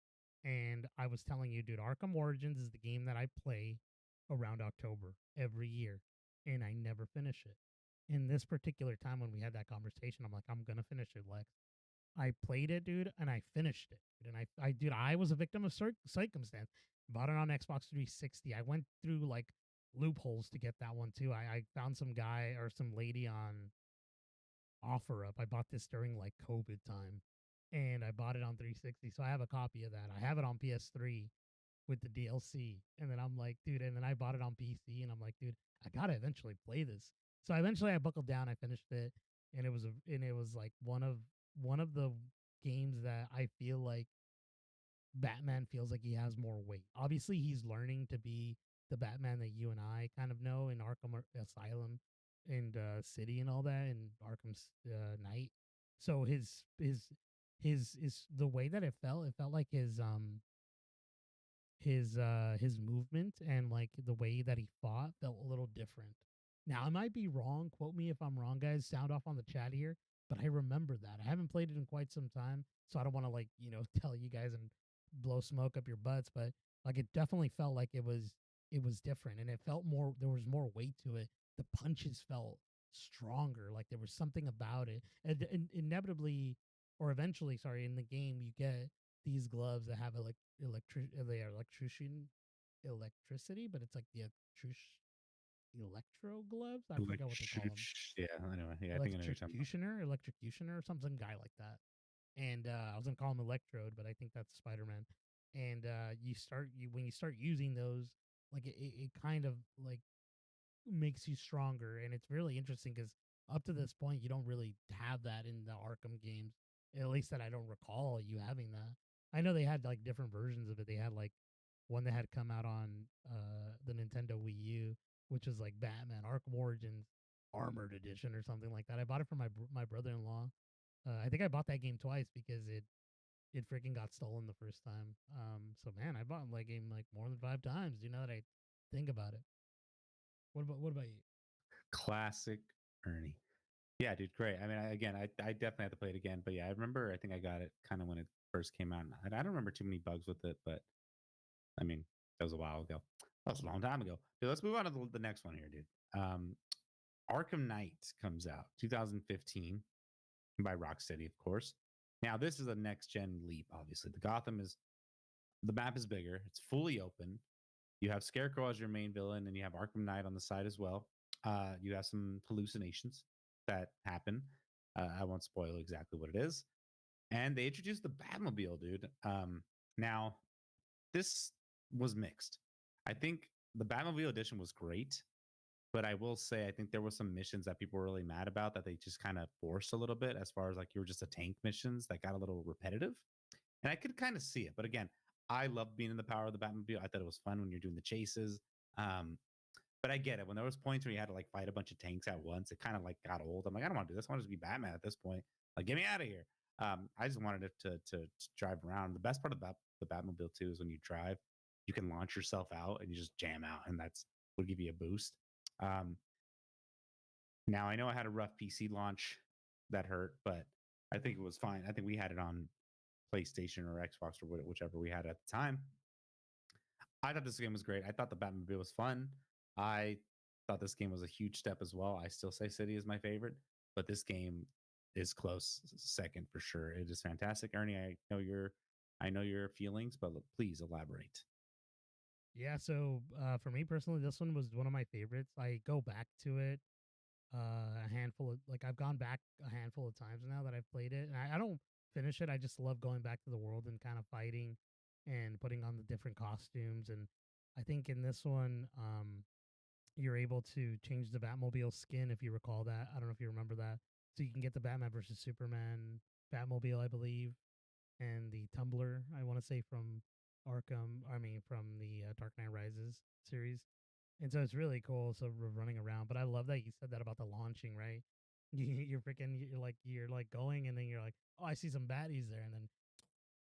and I was telling you, dude, Arkham Origins is the game that I play around October every year, and I never finish it. In this particular time when we had that conversation, I'm like, I'm gonna finish it, Lex. I played it, dude, and I finished it. And dude, I was a victim of circumstance. Bought it on Xbox 360. I went through like loopholes to get that one too. I found some guy or some lady on OfferUp. I bought this during like COVID time, and I bought it on 360. So I have a copy of that. I have it on PS3 with the DLC, and then I'm like, dude, and then I bought it on PC, and I'm like, dude, I gotta eventually play this. So eventually, I buckled down. I finished it, and it was like one of the games that I feel like Batman feels like he has more weight. Obviously, he's learning to be the Batman that you and I kind of know in Arkham Asylum and City and all that, and Arkham's Knight. So his the way that it felt like his movement and like the way that he fought felt a little different. Now I might be wrong. Quote me if I'm wrong, guys. Sound off on the chat here. But I remember that. I haven't played it in quite some time, so I don't want to like tell you guys and blow smoke up your butts. But like it definitely felt like it was different, and it felt more. There was more weight to it. The punches felt stronger. Like there was something about it. And inevitably, or eventually, sorry, in the game, you get these gloves that have they are electricity, but it's like the electro gloves. I forget what they call them.
Yeah, anyway, yeah, I think I know what you're talking about.
Electrocutioner, or some guy like that. And I was gonna call him Electrode, but I think that's Spider Man. And when you start using those, like it kind of like makes you stronger, and it's really interesting because up to this point you don't really have that in the Arkham games, at least that I don't recall you having that. I know they had like different versions of it. They had like one that had come out on the Nintendo Wii U, which was like Batman Arkham Origins Armored Edition or something like that. I bought it for my brother-in-law. I think I bought that game twice because it freaking got stolen the first time. So man, I bought like game like more than 5 times. You know that I think about it. What about you?
Classic Ernie. Yeah, dude, great. I mean, I definitely have to play it again. But yeah, I remember. I think I got it kind of when it first came out. And I don't remember too many bugs with it, but I mean, that was a while ago. That was a long time ago. Dude, let's move on to the next one here, dude. Arkham Knight comes out 2015 by Rocksteady, of course. Now, this is a next gen leap. Obviously, the map is bigger. It's fully open. You have Scarecrow as your main villain, and you have Arkham Knight on the side as well. You have some hallucinations that happen. I won't spoil exactly what it is. And they introduced the Batmobile, dude. Now, this was mixed. I think the Batmobile edition was great, but I will say I think there were some missions that people were really mad about that they just kind of forced a little bit, as far as like you were just a tank missions that got a little repetitive. And I could kind of see it. But again, I love being in the power of the Batmobile. I thought it was fun when you're doing the chases. Um, but I get it. When there was points where you had to like fight a bunch of tanks at once, it kind of like got old. I'm like, I don't want to do this. I want to just be Batman at this point. Like, get me out of here. I just wanted it to drive around. The best part about the Batmobile too is when you drive, you can launch yourself out and you just jam out, and that's will give you a boost. Um, Now I know I had a rough PC launch that hurt, but I think it was fine. I think we had it on PlayStation or Xbox or whichever we had at the time. I thought this game was great. I thought the Batmobile was fun. I thought this game was a huge step as well. I still say City is my favorite, but this game is close second for sure. It is fantastic. Ernie, I know your feelings, but please elaborate.
Yeah, so for me personally, this one was one of my favorites. I go back to it a handful of like I've gone back a handful of times now that I've played it. And I don't finish it. I just love going back to the world and kind of fighting and putting on the different costumes. And I think in this one, you're able to change the Batmobile skin if you recall that. I don't know if you remember that. So you can get the Batman versus Superman Batmobile, I believe, and the Tumbler. I want to say from Arkham. I mean, from the Dark Knight Rises series. And so it's really cool. So we're running around, but I love that you said that about the launching, right? You're freaking, you're like going, and then you're like, oh, I see some baddies there, and then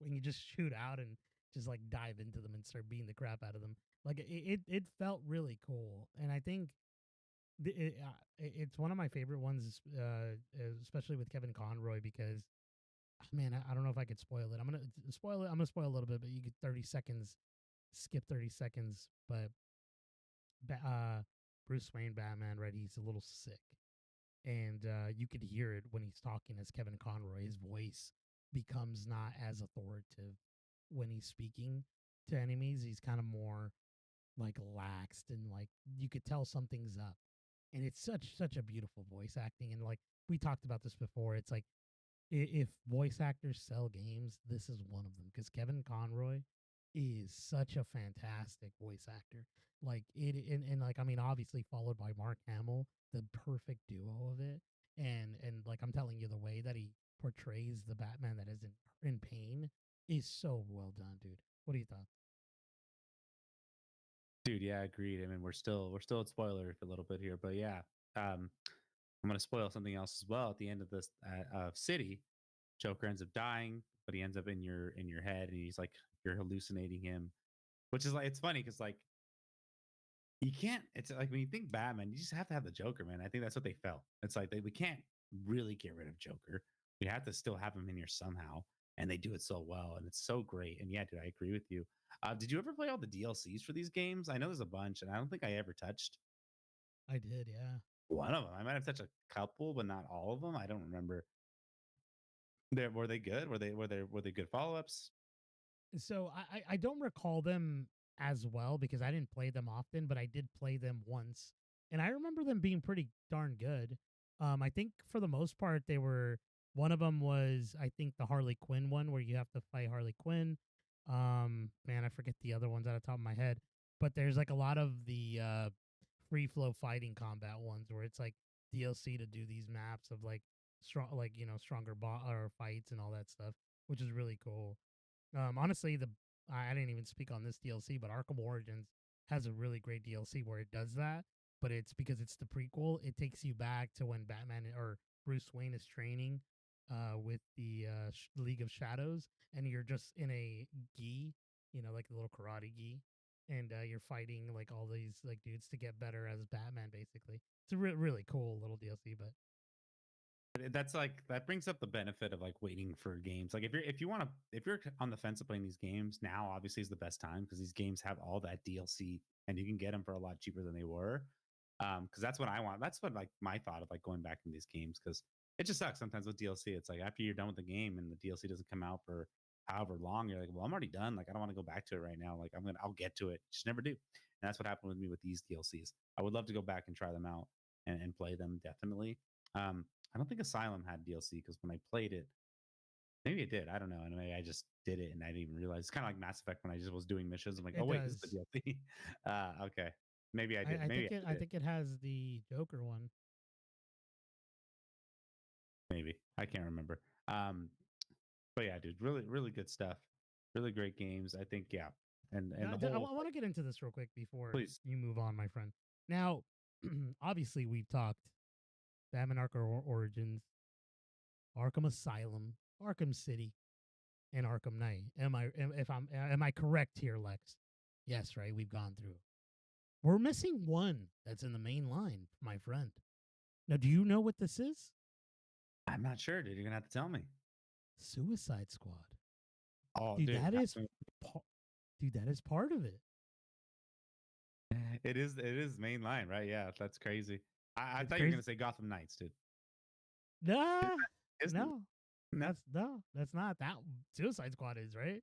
when you just shoot out and just like dive into them and start beating the crap out of them, like it felt really cool, and I think it's one of my favorite ones, especially with Kevin Conroy because man, I don't know if I could spoil it. I'm gonna spoil it. I'm gonna spoil a little bit, but you get 30 seconds, skip 30 seconds. But Bruce Wayne Batman, right? He's a little sick, and you could hear it when he's talking as Kevin Conroy. His voice becomes not as authoritative when he's speaking to enemies. He's kind of more like laxed, and like you could tell something's up. And it's such a beautiful voice acting, and like we talked about this before. It's like if voice actors sell games, this is one of them because Kevin Conroy is such a fantastic voice actor. Like and like I mean, obviously followed by Mark Hamill, the perfect duo of it. And like I'm telling you, the way that he portrays the Batman that is in pain is so well done, dude. What do you thought?
Dude, yeah, agreed. I mean, we're still at spoiler for a little bit here, but yeah, um, I'm gonna spoil something else as well. At the end of this city, Joker ends up dying, but he ends up in your head, and he's like you're hallucinating him, which is like it's funny because like you can't. It's like when you think Batman, you just have to have the Joker, man. I think that's what they felt. It's like we can't really get rid of Joker. We have to still have him in here somehow, and they do it so well, and it's so great. And yeah, dude, I agree with you. Did you ever play all the DLCs for these games? I know there's a bunch, and I don't think I ever touched
I did, yeah.
one of them. I might have touched a couple, but not all of them. I don't remember. Were they good? Were they good follow ups?
So I don't recall them as well because I didn't play them often, but I did play them once, and I remember them being pretty darn good. I think for the most part they were. One of them was I think the Harley Quinn one where you have to fight Harley Quinn. Man, I forget the other ones out of the top of my head, but there's like a lot of the free flow fighting combat ones where it's like DLC to do these maps of like strong, like stronger or fights and all that stuff, which is really cool. Honestly, the I didn't even speak on this DLC, but Arkham Origins has a really great DLC where it does that. But it's because it's the prequel. It takes you back to when Batman or Bruce Wayne is training with the League of Shadows, and you're just in a gi, like a little karate gi, and you're fighting like all these like dudes to get better as Batman. Basically, it's a really cool little DLC. But
That's like that brings up the benefit of like waiting for games. Like if you want to if you're on the fence of playing these games now, obviously is the best time because these games have all that DLC and you can get them for a lot cheaper than they were. Because that's what I want. That's what like my thought of like going back in these games because it just sucks sometimes with DLC. It's like after you're done with the game and the DLC doesn't come out for however long, you're like, well, I'm already done. Like I don't want to go back to it right now. Like I'll get to it. Just never do. And that's what happened with me with these DLCs. I would love to go back and try them out and play them definitely. Um, I don't think Asylum had DLC because when I played it, maybe it did. I don't know. And maybe I just did it and I didn't even realize. It's kind of like Mass Effect when I just was doing missions. I'm like, oh
it
wait, this is the
does.
DLC. Okay, maybe I did.
I
Maybe
think
I
I
did.
think it has the Joker one.
Maybe I can't remember. But yeah, dude, really good stuff. Really great games. I think yeah, and
Now,
the
I
whole
want to get into this real quick before
please.
you move on, my friend. Now, obviously, we've talked Batman Arkham Origins, Arkham Asylum, Arkham City, and Arkham Knight. Am I correct here, Lex? Yes, right. We've gone through. We're missing one that's in the main line, my friend. Now, do you know what this is?
I'm not sure, dude. You're gonna have to tell me.
Suicide Squad.
Oh,
Dude,
dude,
pa- dude, that is part of it.
it is. It is main line, right? Yeah, that's crazy. I
It's
thought you were
crazy.
gonna say Gotham Knights, dude.
Nah,
Isn't
no,
no?
that's not that. Suicide Squad is right.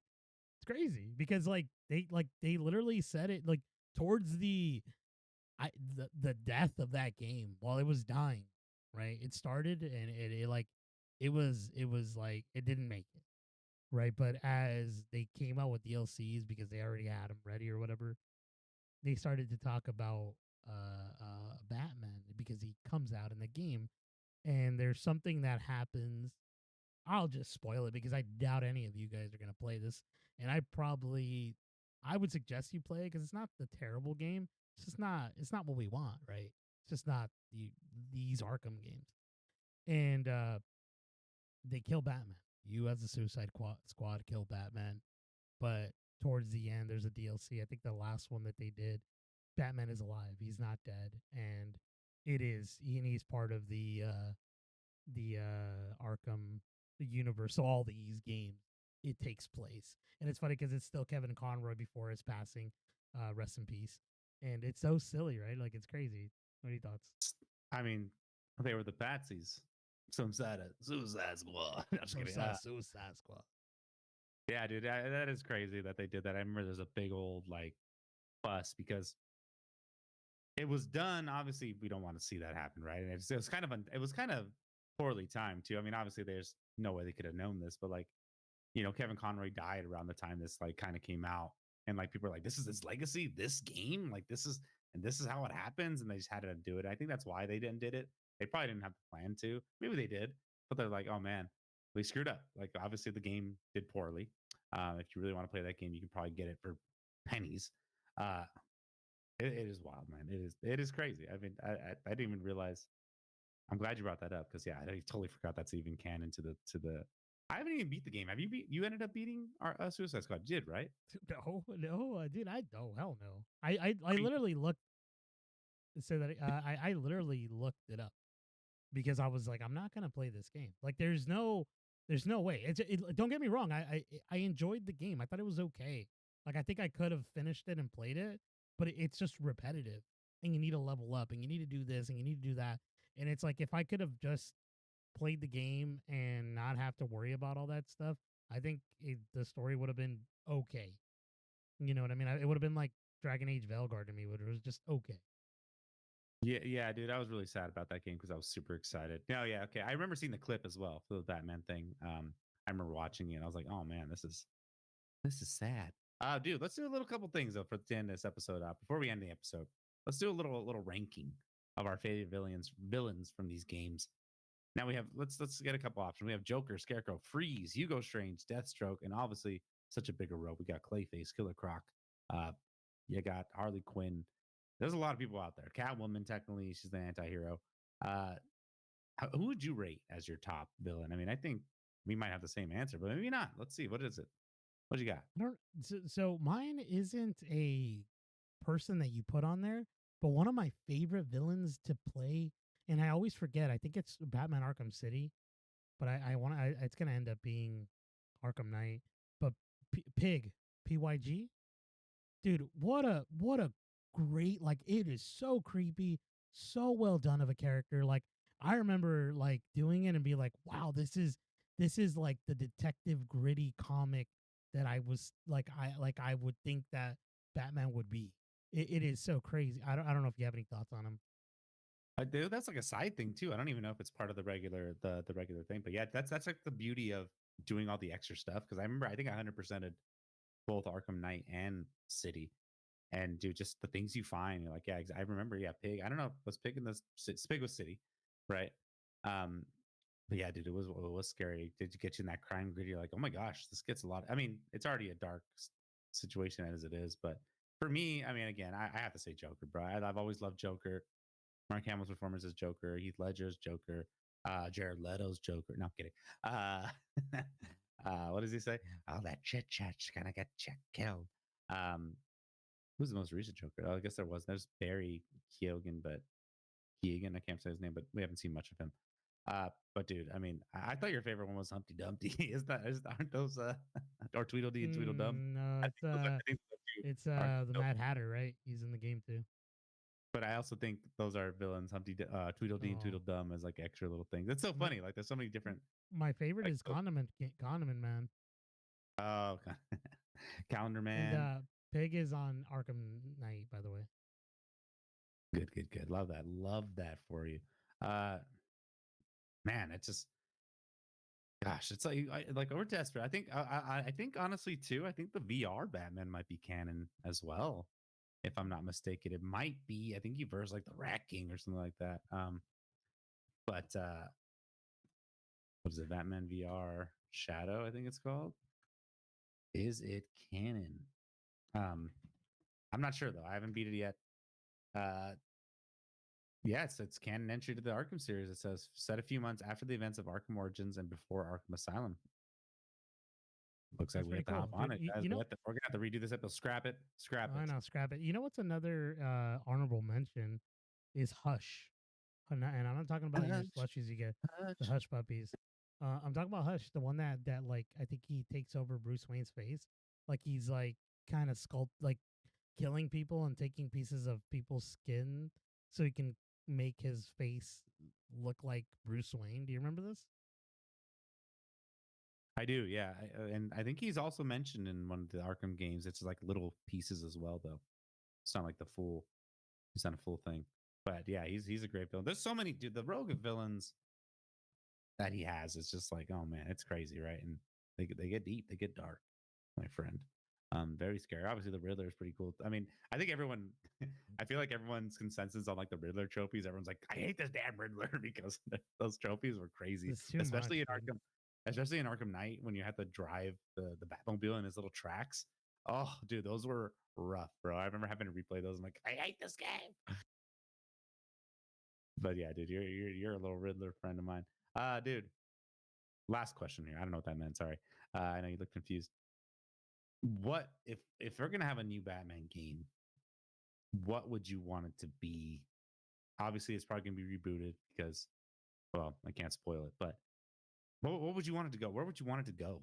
It's crazy because they literally said it like towards the death of that game while it was dying, right? It started and it like it was like it didn't make it, right? But as they came out with DLCs because they already had them ready or whatever, they started to talk about Batman because he comes out in the game, and there's something that happens. I'll just spoil it because I doubt any of you guys are gonna play this, and I would suggest you play it because it's not the terrible game. It's not what we want, right? It's just not these Arkham games, and they kill Batman. You as a Squad kill Batman, but towards the end, there's a DLC. I think the last one that they did, Batman is alive. He's not dead, and he's part of the Arkham universe. So all these games, it takes place, and it's funny because it's still Kevin Conroy before his passing. Rest in peace. And it's so silly, right? Like it's crazy. What are your thoughts?
I mean, they were the Patsies. Some side of Suicide Squad. I'm just kidding.
Suicide Squad.
Yeah, dude, that is crazy that they did that. I remember there's a big old like fuss because it was done. Obviously, we don't want to see that happen, right? And it was it was kind of poorly timed too. I mean, obviously, there's no way they could have known this, but like, Kevin Conroy died around the time this like kind of came out, and like people are like, "This is his legacy, this game, like this is how it happens," and they just had to do it. I think that's why they didn't did it. They probably didn't have the plan to. Maybe they did, but they're like, "Oh man, we screwed up." Like obviously, the game did poorly. If you really want to play that game, you can probably get it for pennies. Uh, it is wild, man. It is crazy. I mean, I didn't even realize. I'm glad you brought that up because yeah, I totally forgot that's even canon to the. I haven't even beat the game. Have you beat? You ended up beating our Suicide Squad. You did, right?
No, dude, I don't. Hell no.
I
I
mean,
literally looked. So that I literally looked it up because I was like, I'm not gonna play this game. Like, there's no way. Don't get me wrong. I enjoyed the game. I thought it was okay. Like, I think I could have finished it and played it, but it's just repetitive, and you need to level up, and you need to do this, and you need to do that, and it's like if I could have just played the game and not have to worry about all that stuff, I think the story would have been okay. You know what I mean? It would have been like Dragon Age Veilguard to me, where it was just okay.
yeah, dude. I was really sad about that game because I was super excited. No, yeah, okay. I remember seeing the clip as well for the Batman thing. I remember watching it. And I was like, oh man, this is sad. Dude, let's do a little couple things though for the end of this episode. Before we end the episode, let's do a little ranking of our favorite villains from these games. Now we have let's get a couple options. We have Joker, Scarecrow, Freeze, Hugo Strange, Deathstroke, and obviously such a bigger row. We got Clayface, Killer Croc. Uh, you got Harley Quinn. There's a lot of people out there. Catwoman, technically, she's the anti-hero. Uh, who would you rate as your top villain? I mean, I think we might have the same answer, but maybe not. Let's see. What is it? What you got?
I don't. So mine isn't a person that you put on there, but one of my favorite villains to play, and I always forget. I think it's Batman Arkham City, but I want to. It's gonna end up being Arkham Knight. But Pig, PYG, dude, what a great, like, it is so creepy, so well done of a character. Like, I remember like doing it and be like, wow, this is like the detective gritty comic that I would think that Batman would be. It is so crazy. I don't know if you have any thoughts on him.
I do. That's like a side thing too. I don't even know if it's part of the regular thing, but yeah, that's like the beauty of doing all the extra stuff. Because I remember, I think I 100%ed both Arkham Knight and City, and dude, just the things you find. You're like, yeah, I remember. Yeah, Pig. I don't know. Was Pig in this? Pig was City, right? Um, but yeah, dude, it was scary. Did you get you in that crime grid? You're like, oh my gosh, this gets a lot. I mean, it's already a dark situation as it is, but for me, I mean, again, I have to say Joker, bro. I've always loved Joker. Mark Hamill's performance as Joker, Heath Ledger's Joker, Jared Leto's Joker. No, I'm kidding. What does he say? All that chit chat's gonna get you killed. Um, who's the most recent Joker? Oh, I guess there's Barry Keoghan, but Keegan, I can't say his name, but we haven't seen much of him. But dude, I mean, I thought your favorite one was Humpty Dumpty. Aren't those or Tweedledee and Tweedledum?
No,
I think I think those
it's
are
the Mad Hatter, right? He's in the game too.
but I also think those are villains. Tweedledee and
Oh,
Tweedledum as like extra little things. It's so
my
funny. Like there's so many different
my favorite
like
is Condiment Man,
oh Calendar
and
Man.
Pig is on Arkham Knight, by the way.
Good. Love that for you. Uh man, it's just gosh, it's like we're desperate. I think I think honestly too. I think the VR Batman might be canon as well. if I'm not mistaken. It might be. I think he versus like the Rat King or something like that. But what is it? Batman VR Shadow, I think it's called. Is it canon? Um, I'm not sure though. I haven't beat it yet. Uh, yeah, it's canon entry to the Arkham series. It says set a few months after the events of Arkham Origins and before Arkham Asylum. Looks like
That's
we
pretty
have to hop
cool,
on
dude.
it, guys. We're gonna have to redo this episode. Scrap it. Scrap
I
it.
know, scrap it. You know what's another honorable mention is Hush. And I'm not talking about your
Hush,
slushies you get, the
hush.
Hush puppies. I'm talking about Hush, the one that like I think he takes over Bruce Wayne's face, like he's like kind of like killing people and taking pieces of people's skin so he can make his face look like Bruce Wayne. Do you remember this?
I do, yeah, and I think he's also mentioned in one of the Arkham games. It's like little pieces as well, though. It's not like the full. It's not a full thing, but yeah, he's a great villain. There's so many, dude. The rogue of villains that he has is just like, oh man, it's crazy, right? And they get deep, they get dark, my friend. Very scary. Obviously, the Riddler is pretty cool. I mean, I think everyone, I feel like everyone's consensus on like the Riddler trophies. Everyone's like, I hate this damn Riddler because those trophies were crazy,
It's too
especially
much,
in
dude.
Arkham, especially in Arkham Knight when you had to drive the Batmobile in his little tracks. Oh, dude, those were rough, bro. I remember having to replay those. I'm like, I hate this game. But yeah, dude, you're a little Riddler friend of mine. Dude, last question here. I don't know what that meant. Sorry. I know you look confused. What if we're gonna have a new Batman game? What would you want it to be? Obviously, it's probably gonna be rebooted because, well, I can't spoil it. But what would you want it to go? Where would you want it to go?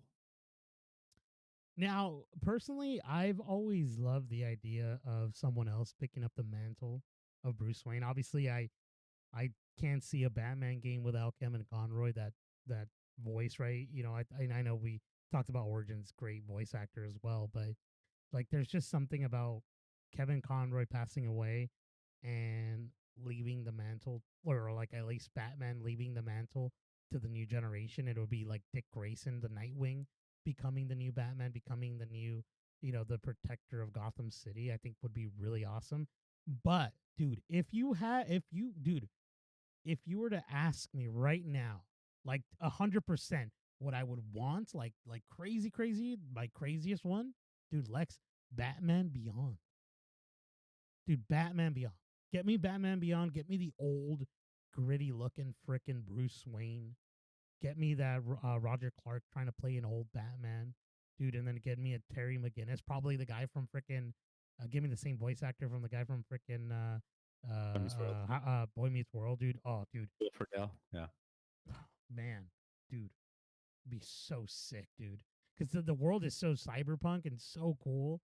Now, personally, I've always loved the idea of someone else picking up the mantle of Bruce Wayne. Obviously, I can't see a Batman game without Kevin Conroy. That voice, right? You know, I know we talked about Origins, great voice actor as well, but like, there's just something about Kevin Conroy passing away and leaving the mantle, or like at least Batman leaving the mantle to the new generation. It would be like Dick Grayson, the Nightwing, becoming the new Batman, becoming the new, the protector of Gotham City. I think would be really awesome. But dude, if you were to ask me right now, like 100%, what I would want, like crazy, my craziest one, dude, Lex, Batman Beyond. Dude, Batman Beyond. Get me Batman Beyond. Get me the old, gritty looking frickin' Bruce Wayne. Get me that Roger Clark trying to play an old Batman, dude, and then get me a Terry McGinnis, probably the guy from frickin'. Give me the same voice actor from the guy from frickin'
Miss World,
Boy Meets World, dude. Oh, dude,
Will Friedle. Yeah,
man, dude, be so sick, dude. Because the world is so cyberpunk and so cool.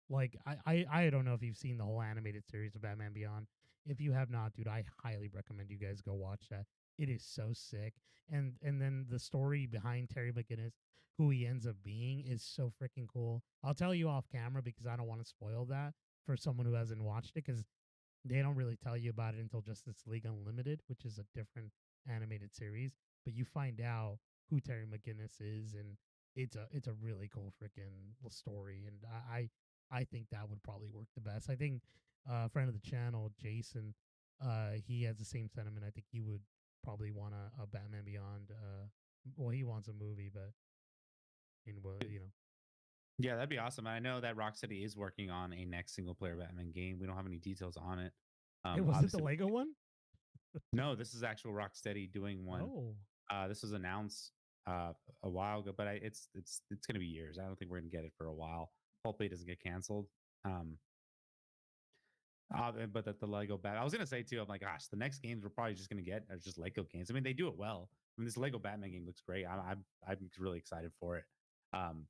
Like I don't know if you've seen the whole animated series of Batman Beyond. If you have not, dude, I highly recommend you guys go watch that. It is so sick. And then the story behind Terry McGinnis, who he ends up being, is so freaking cool. I'll tell you off camera because I don't want to spoil that for someone who hasn't watched it, because they don't really tell you about it until Justice League Unlimited, which is a different animated series. But you find out who Terry McGinnis is, and it's a really cool freaking story. And I think that would probably work the best. I think friend of the channel, Jason, he has the same sentiment. I think he would probably want a Batman Beyond. Well, he wants a movie, but
yeah, that'd be awesome. I know that Rocksteady is working on a next single player Batman game. We don't have any details on it.
It was it the
Obviously,
Lego one?
no, this is actual Rocksteady doing one.
Oh,
This was announced a while ago, but it's going to be years. I don't think we're going to get it for a while. Hopefully, it doesn't get canceled. But that the Lego Bat, I was going to say too. I'm like, gosh, the next games we're probably just going to get are just Lego games. I mean, they do it well. I mean, this Lego Batman game looks great. I'm really excited for it. Um,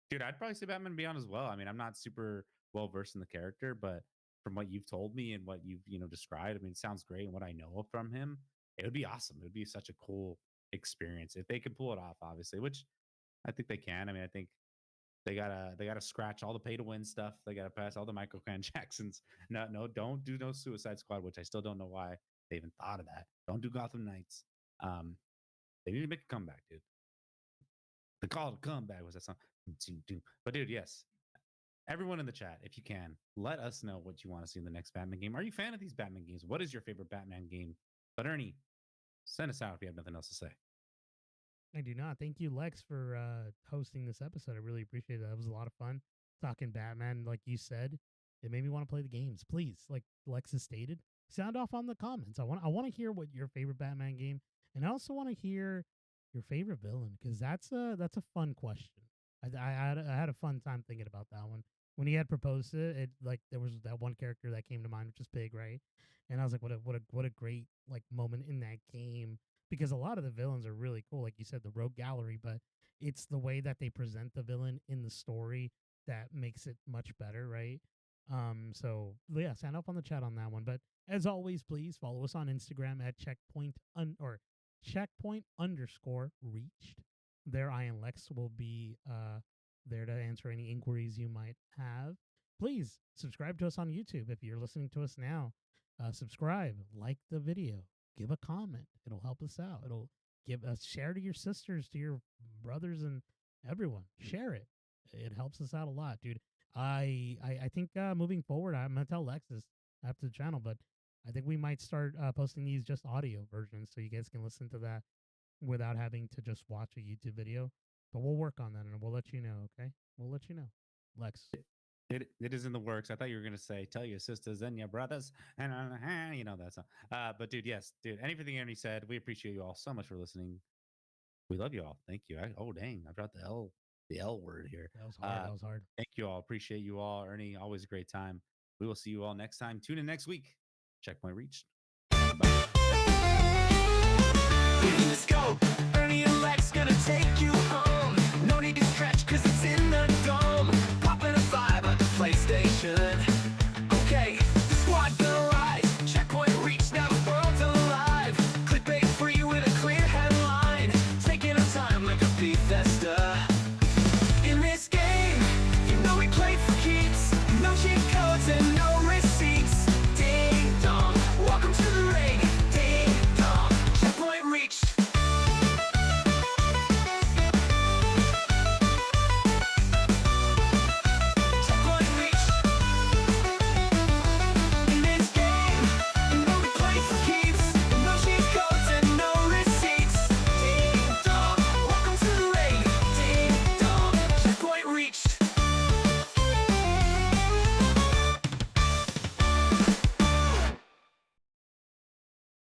Dude, I'd probably say Batman Beyond as well. I mean, I'm not super well versed in the character, but from what you've told me and what you've described, I mean, it sounds great. And what I know from him, it would be awesome. It would be such a cool experience if they could pull it off. Obviously, which I think they can. I mean, I think they gotta scratch all the pay to win stuff. They gotta pass all the microtransactions. No, don't do no Suicide Squad, which I still don't know why they even thought of that. Don't do Gotham Knights. Um, they need to make a comeback, dude. The call to comeback was that song. But dude, yes. everyone in the chat, if you can, let us know what you want to see in the next Batman game. Are you a fan of these Batman games? What is your favorite Batman game? But Ernie, send us out if you have nothing else to say.
I do not. Thank you, Lex, for hosting this episode. I really appreciate it. That was a lot of fun talking Batman. Like you said, it made me want to play the games. Please, like Lex has stated, sound off on the comments. I want to hear what your favorite Batman game, and I also want to hear your favorite villain, because that's a fun question. I had a fun time thinking about that one. When he had proposed it, like there was that one character that came to mind, which is Pig, right? And I was like, what a great like moment in that game, because a lot of the villains are really cool, like you said, the rogue gallery, but it's the way that they present the villain in the story that makes it much better, right? So yeah, sign up on the chat on that one. But as always, please follow us on Instagram at checkpoint_reached. There, I and Lex will be there to answer any inquiries you might have. Please subscribe to us on YouTube if you're listening to us now. Subscribe, like the video, give a comment. It'll help us out. It'll give us share to your sisters, to your brothers, and everyone. Share it. It helps us out a lot, dude. I think moving forward, I'm gonna tell Lexus after the channel, but I think we might start posting these just audio versions so you guys can listen to that without having to just watch a YouTube video. But we'll work on that and we'll let you know. Okay, we'll let you know. Lex.
It is in the works. I thought you were gonna say, "Tell your sisters and your brothers," and you know that song. But dude, yes, dude, anything Ernie said, we appreciate you all so much for listening. We love you all. Thank you. Oh dang, I brought the L word here.
That was hard. That was hard.
Thank you all. Appreciate you all, Ernie. Always a great time. We will see you all next time. Tune in next week. Checkpoint reached. Bye.
Let's go. Ernie and Lex gonna take